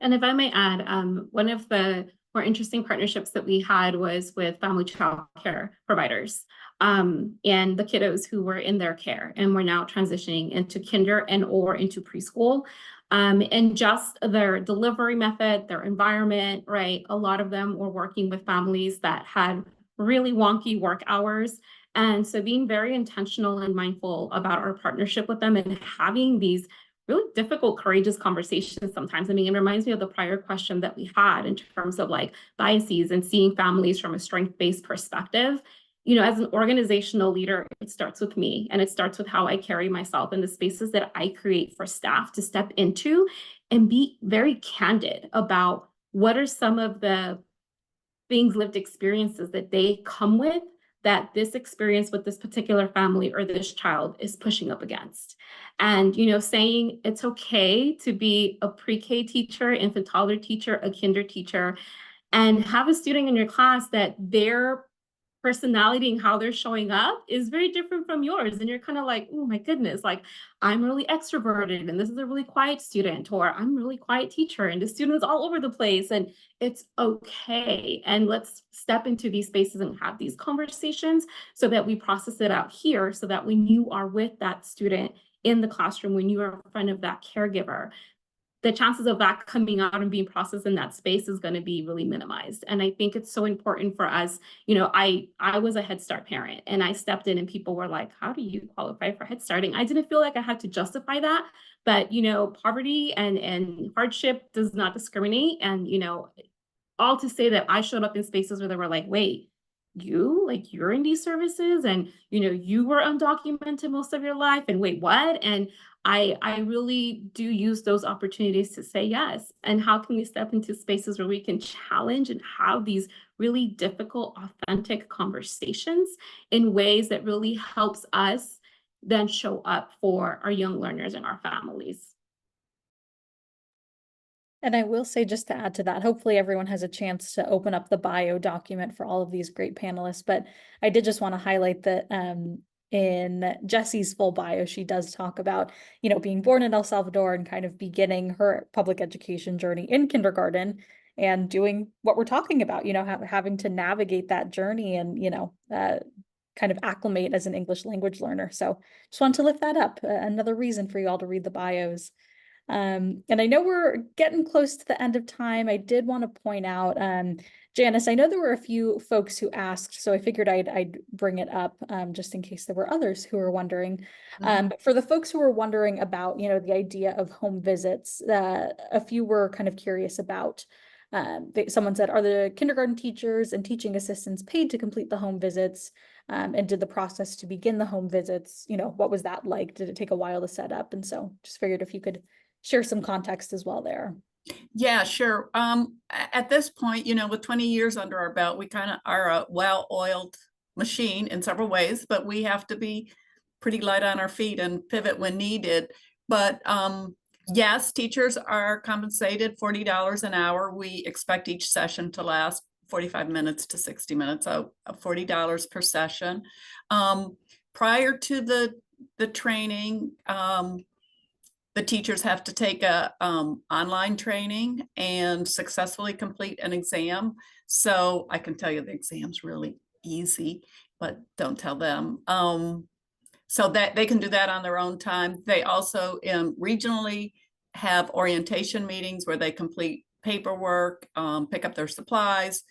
And if I may add, one of the more interesting partnerships that we had was with family child care providers and the kiddos who were in their care and were now transitioning into kinder and or into preschool. And just their delivery method, their environment, right? A lot of them were working with families that had really wonky work hours. And so being very intentional and mindful about our partnership with them and having these really difficult, courageous conversations sometimes. I mean, it reminds me of the prior question that we had in terms of like biases and seeing families from a strength-based perspective. You know, as an organizational leader, it starts with me, and it starts with how I carry myself in the spaces that I create for staff to step into and be very candid about what are some of the things, lived experiences that they come with that this experience with this particular family or this child is pushing up against. And, you know, saying it's okay to be a pre-K teacher, infant toddler teacher, a kinder teacher, and have a student in your class that their personality and how they're showing up is very different from yours. And you're kind of like, oh my goodness, like I'm really extroverted and this is a really quiet student, or I'm a really quiet teacher and the student is all over the place, and it's okay. And let's step into these spaces and have these conversations so that we process it out here, so that when you are with that student in the classroom, when you are in front of that caregiver, the chances of that coming out and being processed in that space is going to be really minimized. And I think it's so important for us. You know, I was a Head Start parent, and I stepped in and people were like, how do you qualify for Head Starting? I didn't feel like I had to justify that, but you know, poverty and hardship does not discriminate. And you know, all to say that I showed up in spaces where they were like, wait, you're in these services, and you know, you were undocumented most of your life, and wait, what? And I really do use those opportunities to say yes. And how can we step into spaces where we can challenge and have these really difficult, authentic conversations in ways that really helps us then show up for our young learners and our families. And I will say, just to add to that, hopefully everyone has a chance to open up the bio document for all of these great panelists. But I did just want to highlight that in Jessie's full bio, she does talk about, you know, being born in El Salvador and kind of beginning her public education journey in kindergarten and doing what we're talking about, you know, having to navigate that journey and, you know, kind of acclimate as an English language learner. So just wanted to lift that up. Another reason for you all to read the bios. And I know we're getting close to the end of time. I did want to point out, Janice, I know there were a few folks who asked, so I figured I'd bring it up just in case there were others who were wondering. But for the folks who were wondering about, you know, the idea of home visits, a few were kind of curious about. Someone said, are the kindergarten teachers and teaching assistants paid to complete the home visits? And did the process to begin the home visits, you know, what was that like? Did it take a while to set up? And so just figured if you could share some context as well there. Yeah, sure. At this point, you know, with 20 years under our belt, we kind of are a well-oiled machine in several ways, but we have to be pretty light on our feet and pivot when needed. But yes, teachers are compensated $40 an hour. We expect each session to last 45 minutes to 60 minutes, so $40 per session. Prior to the training, the teachers have to take a online training and successfully complete an exam. So I can tell you the exam's really easy, but don't tell them. So that they can do that on their own time. They also regionally have orientation meetings where they complete paperwork, pick up their supplies,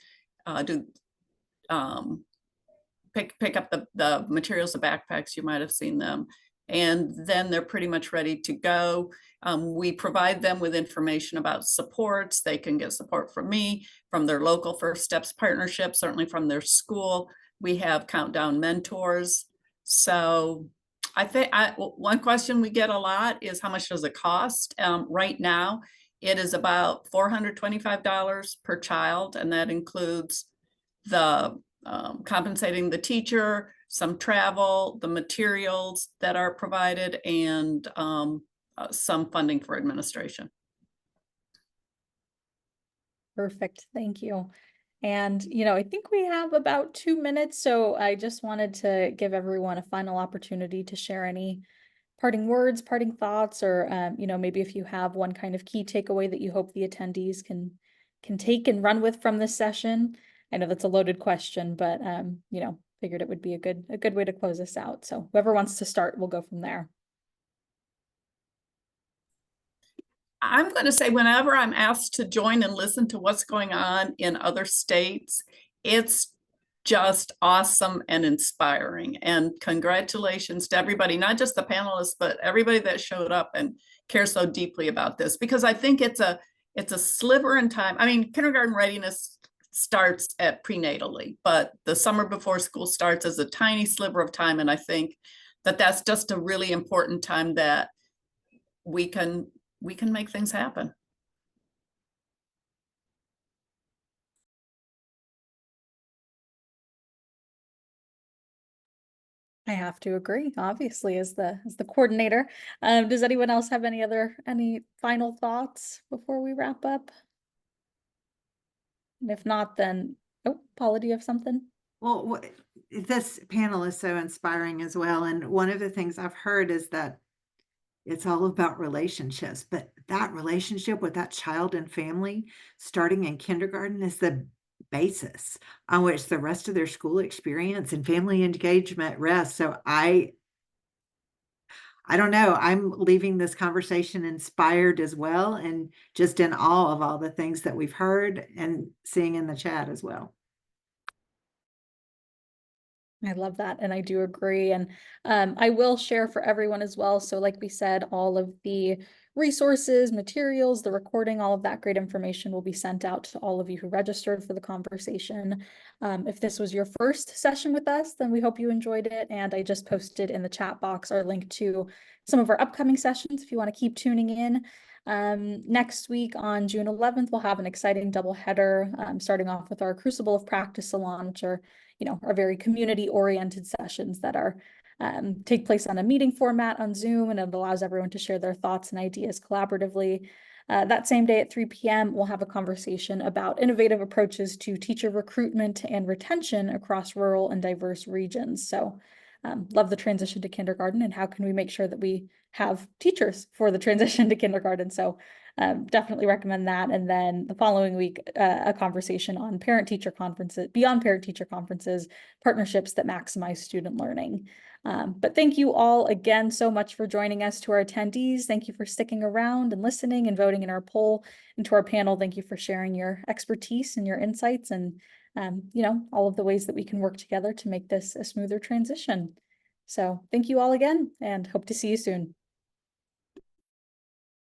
pick up the materials, the backpacks, you might have seen them. And then they're pretty much ready to go. We provide them with information about supports. They can get support from me, from their local First Steps partnership, certainly from their school. We have countdown mentors. So I think one question we get a lot is how much does it cost? Right now, it is about $425 per child, and that includes the compensating the teacher, some travel, the materials that are provided, and some funding for administration. Perfect, thank you. And, you know, I think we have about 2 minutes, so I just wanted to give everyone a final opportunity to share any parting words, parting thoughts, or, you know, maybe if you have one kind of key takeaway that you hope the attendees can take and run with from this session. I know that's a loaded question, but, you know, figured it would be a good way to close this out. So whoever wants to start, we'll go from there. I'm going to say whenever I'm asked to join and listen to what's going on in other states, it's just awesome and inspiring. And congratulations to everybody, not just the panelists, but everybody that showed up and cares so deeply about this, because I think it's a sliver in time. I mean, kindergarten readiness starts at prenatally, but the summer before school starts is a tiny sliver of time. And I think that that's just a really important time that we can make things happen. I have to agree, obviously, as the coordinator. Does anyone else have any final thoughts before we wrap up? And if not, then, oh, Paula, do you have something? Well, this panel is so inspiring as well. And one of the things I've heard is that it's all about relationships, but that relationship with that child and family starting in kindergarten is the basis on which the rest of their school experience and family engagement rests. So I don't know, I'm leaving this conversation inspired as well, and just in awe of all the things that we've heard and seeing in the chat as well. I love that, and I do agree. And I will share for everyone as well. So like we said, all of the resources, materials, the recording, all of that great information will be sent out to all of you who registered for the conversation. If this was your first session with us, then we hope you enjoyed it. And I just posted in the chat box our link to some of our upcoming sessions if you want to keep tuning in. Next week on June 11th, we'll have an exciting double header, starting off with our Crucible of Practice Salon, which are are very community-oriented sessions that are take place on a meeting format on Zoom, and it allows everyone to share their thoughts and ideas collaboratively. That same day at 3 p.m., we'll have a conversation about innovative approaches to teacher recruitment and retention across rural and diverse regions. So love the transition to kindergarten, and how can we make sure that we have teachers for the transition to kindergarten. So definitely recommend that. And then the following week, a conversation on parent-teacher conferences, beyond parent-teacher conferences, partnerships that maximize student learning. But thank you all again so much for joining us. To our attendees, thank you for sticking around and listening and voting in our poll. And to our panel, thank you for sharing your expertise and your insights, and all of the ways that we can work together to make this a smoother transition. So thank you all again, and hope to see you soon.